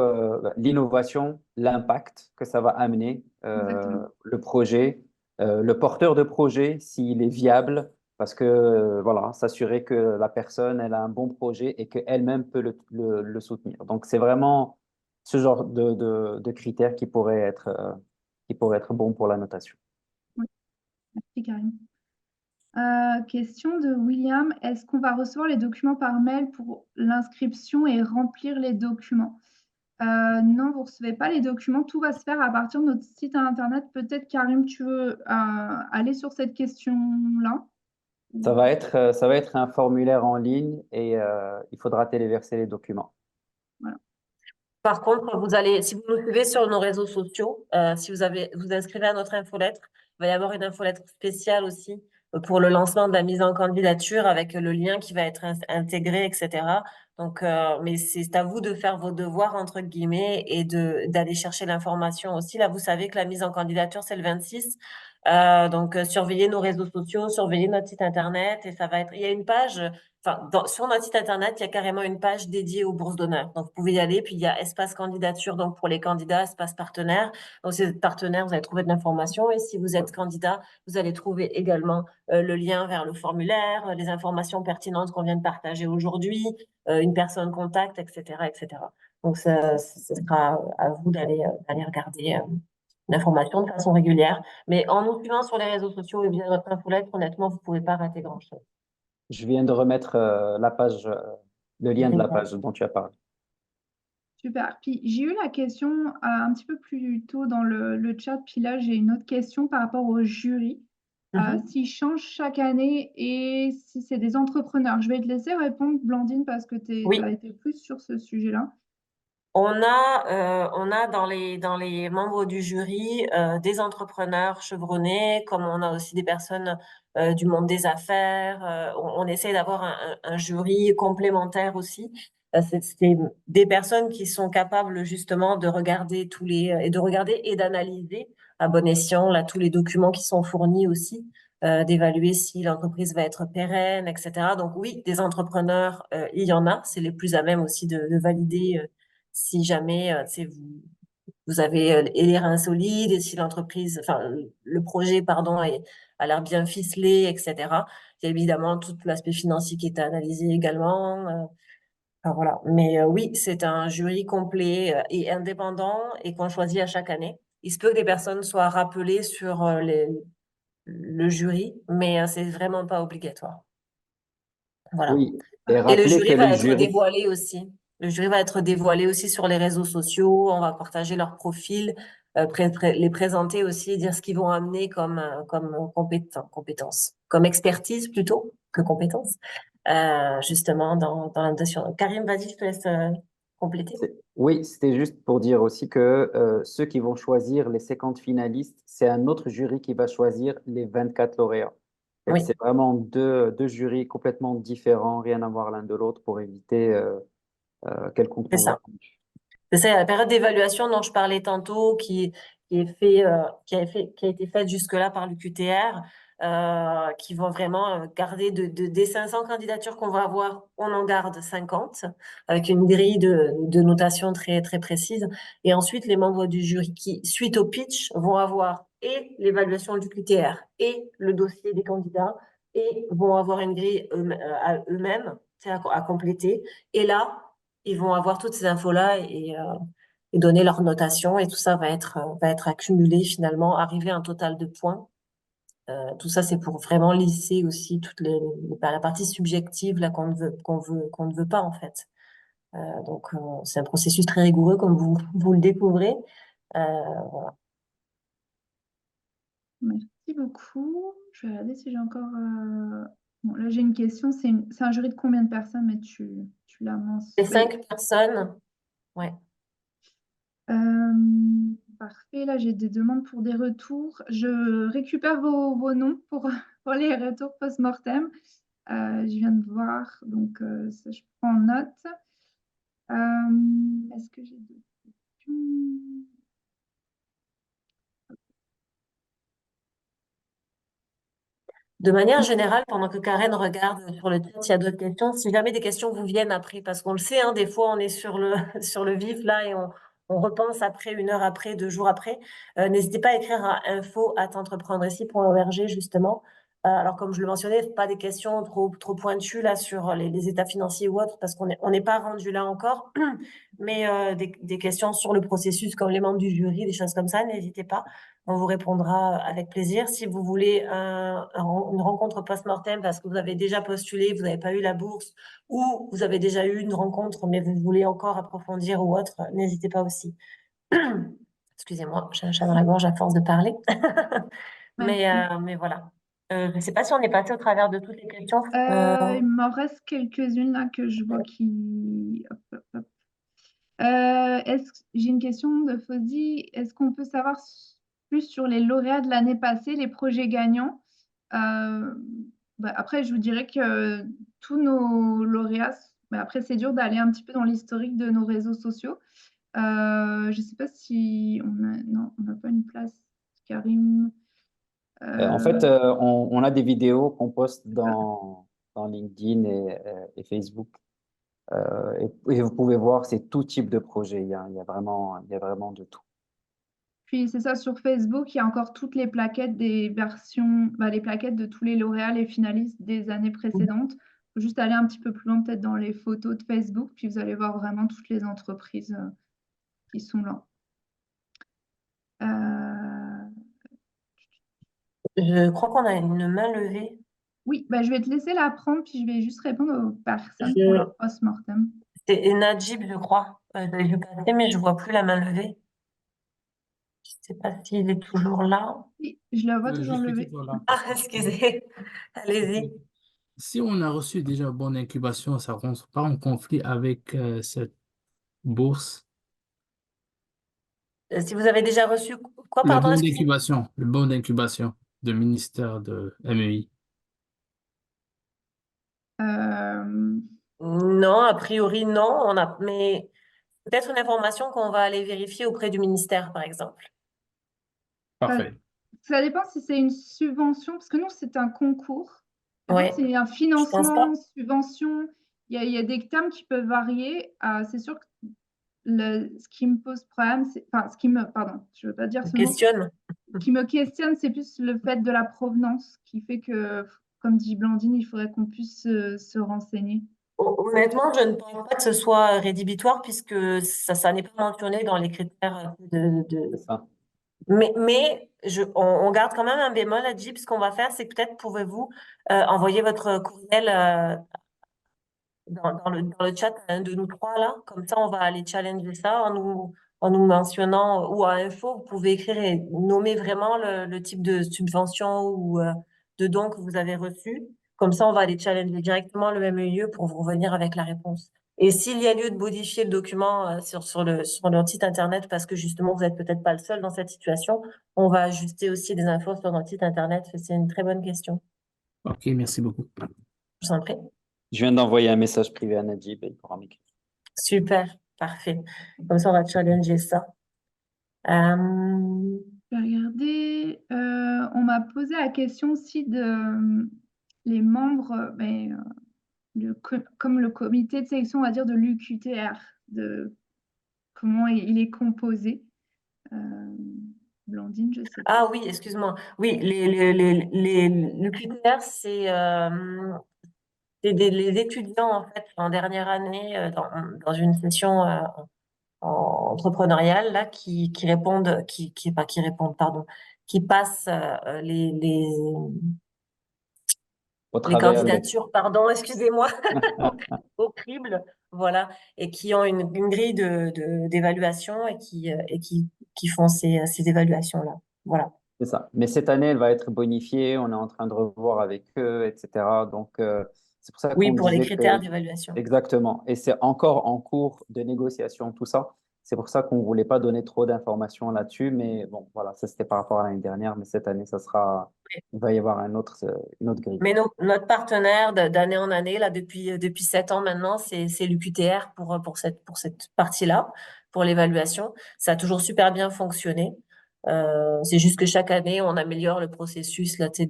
[SPEAKER 3] l'innovation, l'impact que ça va amener,
[SPEAKER 2] exactement.
[SPEAKER 3] le projet, le porteur de projet, s'il est viable, parce que voilà, s'assurer que la personne, elle a un bon projet et qu'elle-même peut le soutenir. Donc, c'est vraiment ce genre de critères qui pourraient être bons pour la notation.
[SPEAKER 2] Oui, merci Karim. Question de William. Est-ce qu'on va recevoir les documents par mail pour l'inscription et remplir les documents? Non, vous ne recevez pas les documents. Tout va se faire à partir de notre site internet. Peut-être, Karim, tu veux aller sur cette question-là?
[SPEAKER 3] Ça va être un formulaire en ligne et il faudra téléverser les documents.
[SPEAKER 2] Voilà.
[SPEAKER 1] Par contre, si vous nous suivez sur nos réseaux sociaux, si vous inscrivez à notre infolettre, il va y avoir une infolettre spéciale aussi pour le lancement de la mise en candidature avec le lien qui va être intégré, etc. Donc, mais c'est à vous de faire vos devoirs, entre guillemets, et d'aller chercher l'information aussi. Là, vous savez que la mise en candidature, c'est le 26. Donc, surveillez nos réseaux sociaux, surveillez notre site internet et il y a une page. Enfin, sur notre site internet, il y a carrément une page dédiée aux bourses d'honneur. Donc, vous pouvez y aller. Puis, il y a espace candidature. Donc, pour les candidats, espace partenaire. Donc, si vous êtes partenaire, vous allez trouver de l'information. Et si vous êtes candidat, vous allez trouver également le lien vers le formulaire, les informations pertinentes qu'on vient de partager aujourd'hui, une personne contact, etc., etc. Donc, ce sera à vous d'aller regarder l'information de façon régulière. Mais en nous suivant sur les réseaux sociaux et via notre infolette, honnêtement, vous ne pouvez pas rater grand-chose.
[SPEAKER 3] Je viens de remettre le lien de la page dont tu as parlé.
[SPEAKER 2] Super. Puis j'ai eu la question un petit peu plus tôt dans le chat, puis là j'ai une autre question par rapport au jury. S'ils changent chaque année et si c'est des entrepreneurs. Je vais te laisser répondre, Blandine, parce que tu
[SPEAKER 1] Oui,
[SPEAKER 2] as été plus sur ce sujet-là.
[SPEAKER 1] on a dans les membres du jury des entrepreneurs chevronnés, comme on a aussi des personnes du monde des affaires. On essaie d'avoir un jury complémentaire aussi. C'est des personnes qui sont capables justement de regarder et d'analyser à bon escient là tous les documents qui sont fournis aussi, d'évaluer si l'entreprise va être pérenne, etc. Donc oui, des entrepreneurs, il y en a. C'est les plus à même aussi de valider. Si jamais vous avez les reins solides et si l'entreprise, enfin le projet, pardon, a l'air bien ficelé, etc. Il y a évidemment tout l'aspect financier qui est analysé également. Enfin, voilà. Mais oui, c'est un jury complet et indépendant et qu'on choisit à chaque année. Il se peut que des personnes soient rappelées sur le jury, mais c'est vraiment pas obligatoire. Voilà.
[SPEAKER 3] Oui, et
[SPEAKER 1] Et le
[SPEAKER 3] rappelez que
[SPEAKER 1] jury
[SPEAKER 3] le
[SPEAKER 1] va être
[SPEAKER 3] jury,
[SPEAKER 1] dévoilé aussi. Le jury va être dévoilé aussi sur les réseaux sociaux. On va partager leur profil, les présenter aussi, dire ce qu'ils vont amener comme compétences, comme expertise plutôt que compétences, justement dans la notation. Karim, vas-y, je te laisse compléter.
[SPEAKER 3] oui, c'était juste pour dire aussi que ceux qui vont choisir les 50 finalistes, c'est un autre jury qui va choisir les 24 lauréats. Donc,
[SPEAKER 1] Oui,
[SPEAKER 3] c'est vraiment deux jurys complètement différents, rien à voir l'un de l'autre pour éviter quelconque
[SPEAKER 1] c'est ça.
[SPEAKER 3] malentendu.
[SPEAKER 1] C'est la période d'évaluation dont je parlais tantôt, qui est fait, qui a été faite jusque-là par le QTR, qui vont vraiment garder des 500 candidatures qu'on va avoir, on en garde 50, avec une grille de notation très, très précise. Et ensuite, les membres du jury qui, suite au pitch, vont avoir et l'évaluation du QTR et le dossier des candidats et vont avoir une grille à eux-mêmes, c'est à compléter. Et là, ils vont avoir toutes ces infos-là et donner leur notation et tout ça va être accumulé finalement, arriver à un total de points. Tout ça, c'est pour vraiment lisser aussi la partie subjective là qu'on ne veut pas en fait. C'est un processus très rigoureux comme vous le découvrez. Euh,
[SPEAKER 2] Merci beaucoup. Je vais regarder si j'ai encore. Bon, là, j'ai une question. C'est un jury de combien de personnes, mais tu l'as
[SPEAKER 1] les
[SPEAKER 2] mentionné.
[SPEAKER 1] 5 personnes, ouais.
[SPEAKER 2] Parfait. Là, j'ai des demandes pour des retours. Je récupère vos noms pour, pour les retours post-mortem. Je viens de voir, donc ça, je prends en note. Est-ce que j'ai d'autres questions?
[SPEAKER 1] De manière générale, pendant que Karen regarde sur le chat, s'il y a d'autres questions, si jamais des questions vous viennent après, parce qu'on le sait, hein, des fois on est sur le, sur le vif là et on repense après, 1 heure après, 2 jours après, n'hésitez pas à écrire à info@entreprendre-ici.org justement. Alors comme je le mentionnais, pas des questions trop pointues là sur les états financiers ou autres, parce on n'est pas rendu là encore, mais des questions sur le processus comme les membres du jury, des choses comme ça, n'hésitez pas. On vous répondra avec plaisir. Si vous voulez une rencontre post-mortem parce que vous avez déjà postulé, vous n'avez pas eu la bourse, ou vous avez déjà eu une rencontre, mais vous voulez encore approfondir ou autre, n'hésitez pas aussi. Excusez-moi, j'ai un chat dans la gorge à force de parler.
[SPEAKER 2] Merci.
[SPEAKER 1] Mais voilà. Je ne sais pas si on est passé au travers de toutes les questions.
[SPEAKER 2] Il m'en reste quelques-unes là que je vois qui. Hop, hop, hop. J'ai une question de Fosy. Est-ce qu'on peut savoir plus sur les lauréats de l'année passée, les projets gagnants? Après, je vous dirais que tous nos lauréats, après, c'est dur d'aller un petit peu dans l'historique de nos réseaux sociaux. Je ne sais pas si on a. Non, on n'a pas une place. Karim.
[SPEAKER 3] En fait, on a des vidéos qu'on poste dans LinkedIn et Facebook. Et vous pouvez voir, c'est tout type de projet. Il y a vraiment de tout.
[SPEAKER 2] Puis c'est ça, sur Facebook, il y a encore toutes les plaquettes des versions, les plaquettes de tous les lauréats, les finalistes des années précédentes. Il faut juste aller un petit peu plus loin, peut-être dans les photos de Facebook, puis vous allez voir vraiment toutes les entreprises qui sont là.
[SPEAKER 1] Je crois qu'on a une main levée.
[SPEAKER 2] Oui, je vais te laisser la prendre, puis je vais juste répondre aux personnes pour le post-mortem.
[SPEAKER 1] C'est Najib, je crois. J'avais vu passer, mais je vois plus la main levée. Je sais pas s'il est toujours là.
[SPEAKER 2] Oui, je la vois
[SPEAKER 5] Je
[SPEAKER 2] toujours
[SPEAKER 5] suis
[SPEAKER 2] levée.
[SPEAKER 5] toujours là.
[SPEAKER 1] Ah, excusez. Allez-y.
[SPEAKER 5] Si on a reçu déjà bonne incubation, ça rentre pas en conflit avec cette bourse.
[SPEAKER 1] Si vous avez déjà reçu quoi,
[SPEAKER 5] Le
[SPEAKER 1] pardon,
[SPEAKER 5] bon
[SPEAKER 1] excusez.
[SPEAKER 5] d'incubation, le bon d'incubation du ministère de MEI.
[SPEAKER 2] Euh,
[SPEAKER 1] Non, a priori, non. Mais peut-être une information qu'on va aller vérifier auprès du ministère, par exemple.
[SPEAKER 2] ça,
[SPEAKER 5] Parfait.
[SPEAKER 2] ça dépend si c'est une subvention, parce que nous, c'est un concours. Par contre,
[SPEAKER 1] Ouais,
[SPEAKER 2] c'est un
[SPEAKER 1] je pense pas.
[SPEAKER 2] financement, subvention. Il y a des termes qui peuvent varier. C'est sûr que ce qui me pose problème, enfin, pardon, je ne veux pas dire
[SPEAKER 1] Je
[SPEAKER 2] ce mot,
[SPEAKER 1] questionne.
[SPEAKER 2] qui me questionne, c'est plus le fait de la provenance, qui fait que, comme dit Blandine, il faudrait qu'on puisse se renseigner.
[SPEAKER 1] Honnêtement, je ne pense pas que ce soit rédhibitoire puisque ça n'est pas mentionné dans les critères
[SPEAKER 3] C'est ça.
[SPEAKER 1] Mais on garde quand même un bémol à Jeep. Ce qu'on va faire, c'est que peut-être pouvez-vous envoyer votre courriel dans le chat à un de nous trois là. Comme ça, on va aller challenger ça en nous mentionnant ou à info. Vous pouvez écrire et nommer vraiment le type de subvention ou de don que vous avez reçu. Comme ça, on va aller challenger directement le MEIE pour vous revenir avec la réponse. Et s'il y a lieu de modifier le document sur leur site internet, parce que justement, vous n'êtes peut-être pas le seul dans cette situation, on va ajuster aussi des infos sur notre site internet. C'est une très bonne question.
[SPEAKER 5] OK, merci beaucoup.
[SPEAKER 1] Je vous en prie.
[SPEAKER 3] Je viens d'envoyer un message privé à Najib et il pourra m'écrire.
[SPEAKER 1] Super. Parfait. Comme ça, on va challenger ça. Euh,
[SPEAKER 2] Je vais regarder. On m'a posé la question aussi de les membres, comme le comité de sélection, on va dire, de l'UQTR, de comment il est composé. Euh, Blandine, je sais pas.
[SPEAKER 1] Ah oui, excuse-moi. Oui, le critère, c'est les étudiants en fait en dernière année dans une session entrepreneuriale là qui répondent, pas qui répondent, pardon, qui passent
[SPEAKER 3] Au
[SPEAKER 1] les
[SPEAKER 3] travers des...
[SPEAKER 1] candidatures, pardon, excusez-moi, au crible, voilà, et qui ont une grille d'évaluation qui font ces évaluations-là. Voilà.
[SPEAKER 3] C'est ça. Mais cette année, elle va être bonifiée. On est en train de revoir avec eux, etc. Donc, c'est pour ça
[SPEAKER 1] Oui,
[SPEAKER 3] qu'on
[SPEAKER 1] pour les
[SPEAKER 3] disait
[SPEAKER 1] critères
[SPEAKER 3] que...
[SPEAKER 1] d'évaluation.
[SPEAKER 3] Exactement. Et c'est encore en cours de négociation, tout ça. C'est pour ça qu'on ne voulait pas donner trop d'informations là-dessus. Mais bon, voilà, ça c'était par rapport à l'année dernière. Mais cette année, ça sera... Il va y avoir une autre grille.
[SPEAKER 1] Mais notre partenaire d'année en année, là, depuis 7 ans maintenant, c'est l'UQTR pour cette partie-là, pour l'évaluation. Ça a toujours super bien fonctionné. C'est juste que chaque année, on améliore le processus là, tu sais,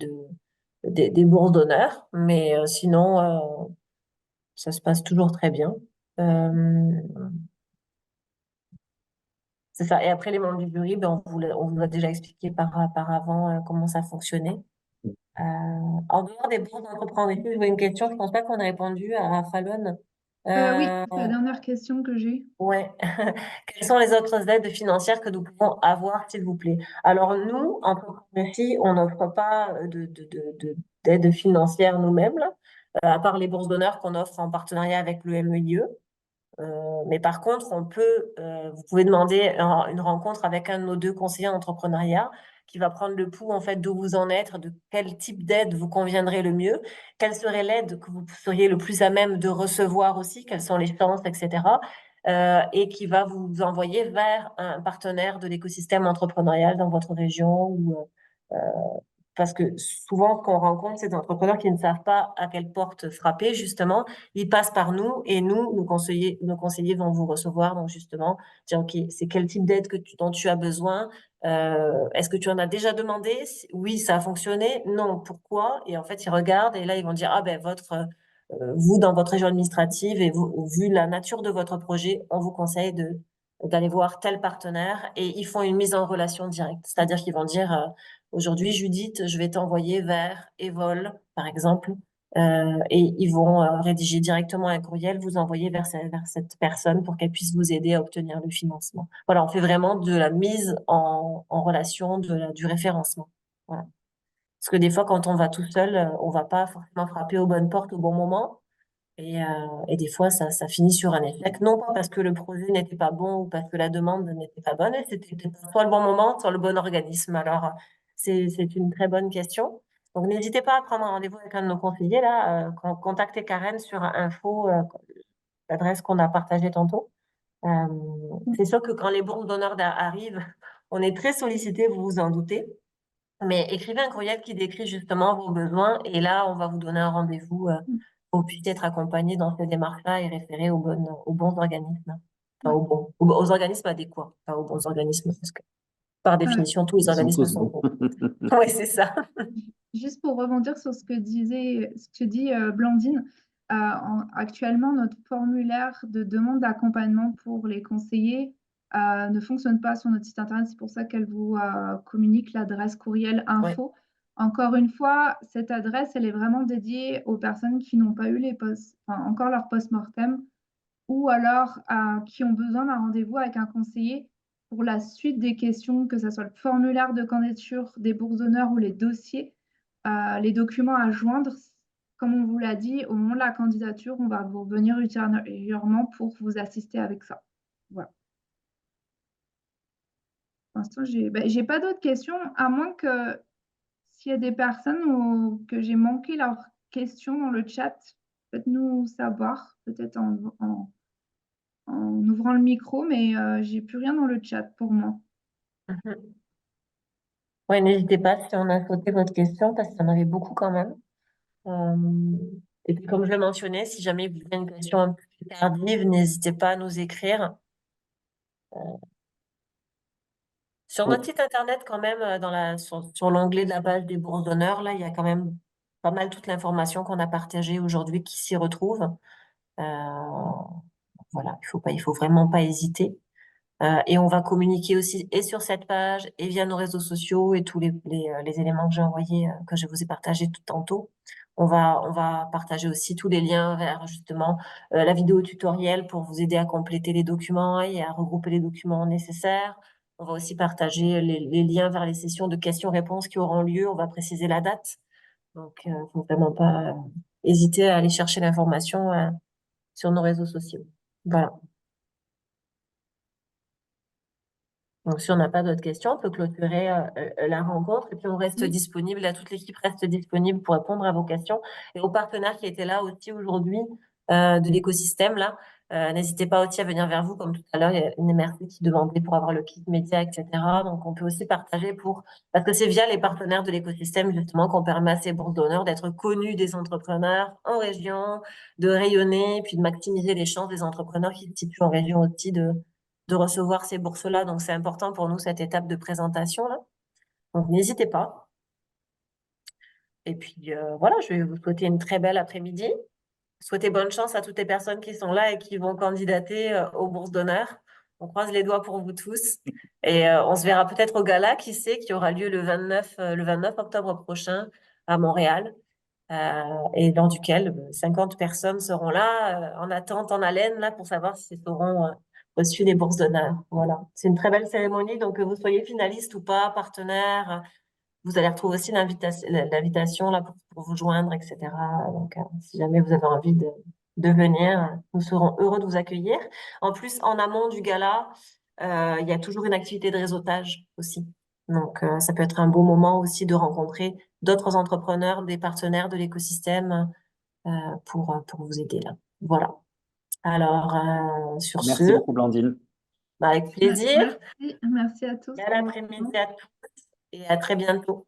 [SPEAKER 1] des bourses d'honneur. Mais sinon, ça se passe toujours très bien. Euh, c'est ça. Et après, les membres du jury, ben, on vous a déjà expliqué par avant comment ça fonctionnait. Euh, En dehors des bourses d'entrepreneuriat, je vois une question, je pense pas qu'on a répondu à Fallon.
[SPEAKER 2] Oui,
[SPEAKER 1] Euh,
[SPEAKER 2] c'est la dernière question que j'ai.
[SPEAKER 1] ouais. Quelles sont les autres aides financières que nous pouvons avoir, s'il vous plaît? Alors, nous, entrepreneurs, on n'offre pas d'aide financière nous-mêmes, là, à part les bourses d'honneur qu'on offre en partenariat avec le MEIE. Mais par contre, vous pouvez demander une rencontre avec un de nos deux conseillers en entrepreneuriat qui va prendre le pouls en fait d'où vous en êtes, de quel type d'aide vous conviendrait le mieux, quelle serait l'aide que vous seriez le plus à même de recevoir aussi, quelles sont les chances, etc. Et qui va vous envoyer vers un partenaire de l'écosystème entrepreneurial dans votre région ou parce que souvent, ce qu'on rencontre, c'est des entrepreneurs qui ne savent pas à quelle porte frapper, justement. Ils passent par nous et nous, nos conseillers vont vous recevoir. Donc, justement, dire, OK, c'est quel type d'aide dont tu as besoin? Est-ce que tu en as déjà demandé? Oui, ça a fonctionné. Non, pourquoi? Et en fait, ils regardent et là, ils vont dire, ah ben, vous, dans votre région administrative et vous, vu la nature de votre projet, on vous conseille d'aller voir tel partenaire et ils font une mise en relation directe. C'est-à-dire qu'ils vont dire, aujourd'hui, Judith, je vais t'envoyer vers Evol, par exemple, et ils vont rédiger directement un courriel, vous envoyer vers cette personne pour qu'elle puisse vous aider à obtenir le financement. Voilà, on fait vraiment de la mise en relation, du référencement. Voilà. Parce que des fois, quand on va tout seul, on va pas forcément frapper aux bonnes portes au bon moment. Et des fois, ça finit sur un échec. Non pas parce que le projet n'était pas bon ou parce que la demande n'était pas bonne, mais c'était peut-être soit le bon moment, soit le bon organisme. Alors, c'est une très bonne question. Donc, n'hésitez pas à prendre un rendez-vous avec un de nos conseillers, là, contactez Karen sur info, l'adresse qu'on a partagée tantôt. Euh, c'est sûr que quand les bourses d'honneur arrivent, on est très sollicité, vous vous en doutez. Mais écrivez un courriel qui décrit justement vos besoins et là, on va vous donner un rendez-vous pour que vous puissiez être accompagné dans ces démarches-là et référer aux bons organismes. Enfin,
[SPEAKER 2] Ouais.
[SPEAKER 1] aux organismes adéquats, pas aux bons organismes, parce que par
[SPEAKER 2] Ouais.
[SPEAKER 1] définition, tous les
[SPEAKER 3] Ils sont
[SPEAKER 1] organismes
[SPEAKER 3] tous
[SPEAKER 1] sont
[SPEAKER 3] bons.
[SPEAKER 1] bons. Oui, c'est ça.
[SPEAKER 2] Juste pour rebondir sur ce que dit Blandine, actuellement, notre formulaire de demande d'accompagnement pour les conseillers ne fonctionne pas sur notre site internet. C'est pour ça qu'elle vous communique l'adresse courriel
[SPEAKER 1] Oui,
[SPEAKER 2] info. Encore une fois, cette adresse, elle est vraiment dédiée aux personnes qui n'ont pas eu encore leur post-mortem ou alors qui ont besoin d'un rendez-vous avec un conseiller pour la suite des questions, que ce soit le formulaire de candidature des bourses d'honneur ou les dossiers, les documents à joindre. Comme on vous l'a dit, au moment de la candidature, on va vous revenir ultérieurement pour vous assister avec ça. Voilà. Pour l'instant, j'ai pas d'autres questions, à moins que s'il y a des personnes que j'ai manqué leurs questions dans le chat, faites-nous savoir, peut-être en ouvrant le micro, mais j'ai plus rien dans le chat pour moi.
[SPEAKER 1] Mhm. Ouais, n'hésitez pas si on a sauté votre question, parce qu'il y en avait beaucoup quand même. Euh, Et puis, comme je l'ai mentionné, si jamais vous avez une question un peu plus tardive, n'hésitez pas à nous écrire. Sur
[SPEAKER 3] Oui,
[SPEAKER 1] notre site internet, quand même, sur l'onglet de la page des bourses d'honneur, là, il y a quand même pas mal toute l'information qu'on a partagée aujourd'hui qui s'y retrouve. Voilà, il faut vraiment pas hésiter. Et on va communiquer aussi et sur cette page et via nos réseaux sociaux et tous les éléments que j'ai envoyés, que je vous ai partagés tout tantôt. On va partager aussi tous les liens vers justement la vidéo tutoriel pour vous aider à compléter les documents et à regrouper les documents nécessaires. On va aussi partager les liens vers les sessions de questions-réponses qui auront lieu. On va préciser la date. Donc, faut vraiment pas hésiter à aller chercher l'information sur nos réseaux sociaux. Voilà. Donc, si on n'a pas d'autres questions, on peut clôturer la rencontre et puis on reste
[SPEAKER 2] Oui.
[SPEAKER 1] disponible, là, toute l'équipe reste disponible pour répondre à vos questions. Et aux partenaires qui étaient là aussi aujourd'hui de l'écosystème, là, n'hésitez pas aussi à venir vers vous, comme tout à l'heure, il y a une MRC qui demandait pour avoir le kit média, etc. Donc, on peut aussi partager parce que c'est via les partenaires de l'écosystème, justement, qu'on permet à ces bourses d'honneur d'être connus des entrepreneurs en région, de rayonner, puis de maximiser les chances des entrepreneurs qui se situent en région aussi de recevoir ces bourses-là. Donc, c'est important pour nous, cette étape de présentation, là. Donc, n'hésitez pas. Et puis, voilà, je vais vous souhaiter une très belle après-midi. Souhaiter bonne chance à toutes les personnes qui sont là et qui vont candidater aux bourses d'honneur. On croise les doigts pour vous tous. Et on se verra peut-être au gala, qui sait, qui aura lieu le 29 octobre prochain à Montréal. Et dans duquel 50 personnes seront là, en attente, en haleine, là, pour savoir si elles auront reçu les bourses d'honneur. Voilà. C'est une très belle cérémonie, donc que vous soyez finaliste ou pas, partenaire, vous allez retrouver aussi l'invitation là pour vous joindre, etc. Donc, si jamais vous avez envie de venir, nous serons heureux de vous accueillir. En plus, en amont du gala, il y a toujours une activité de réseautage aussi. Donc, ça peut être un beau moment aussi de rencontrer d'autres entrepreneurs, des partenaires de l'écosystème pour vous aider là. Voilà. Alors, sur
[SPEAKER 3] merci
[SPEAKER 1] ce,
[SPEAKER 3] beaucoup, Blandine.
[SPEAKER 1] avec plaisir.
[SPEAKER 2] Merci à tous
[SPEAKER 1] Bel
[SPEAKER 2] pour votre
[SPEAKER 1] après-midi
[SPEAKER 2] temps.
[SPEAKER 1] à tous et à très bientôt.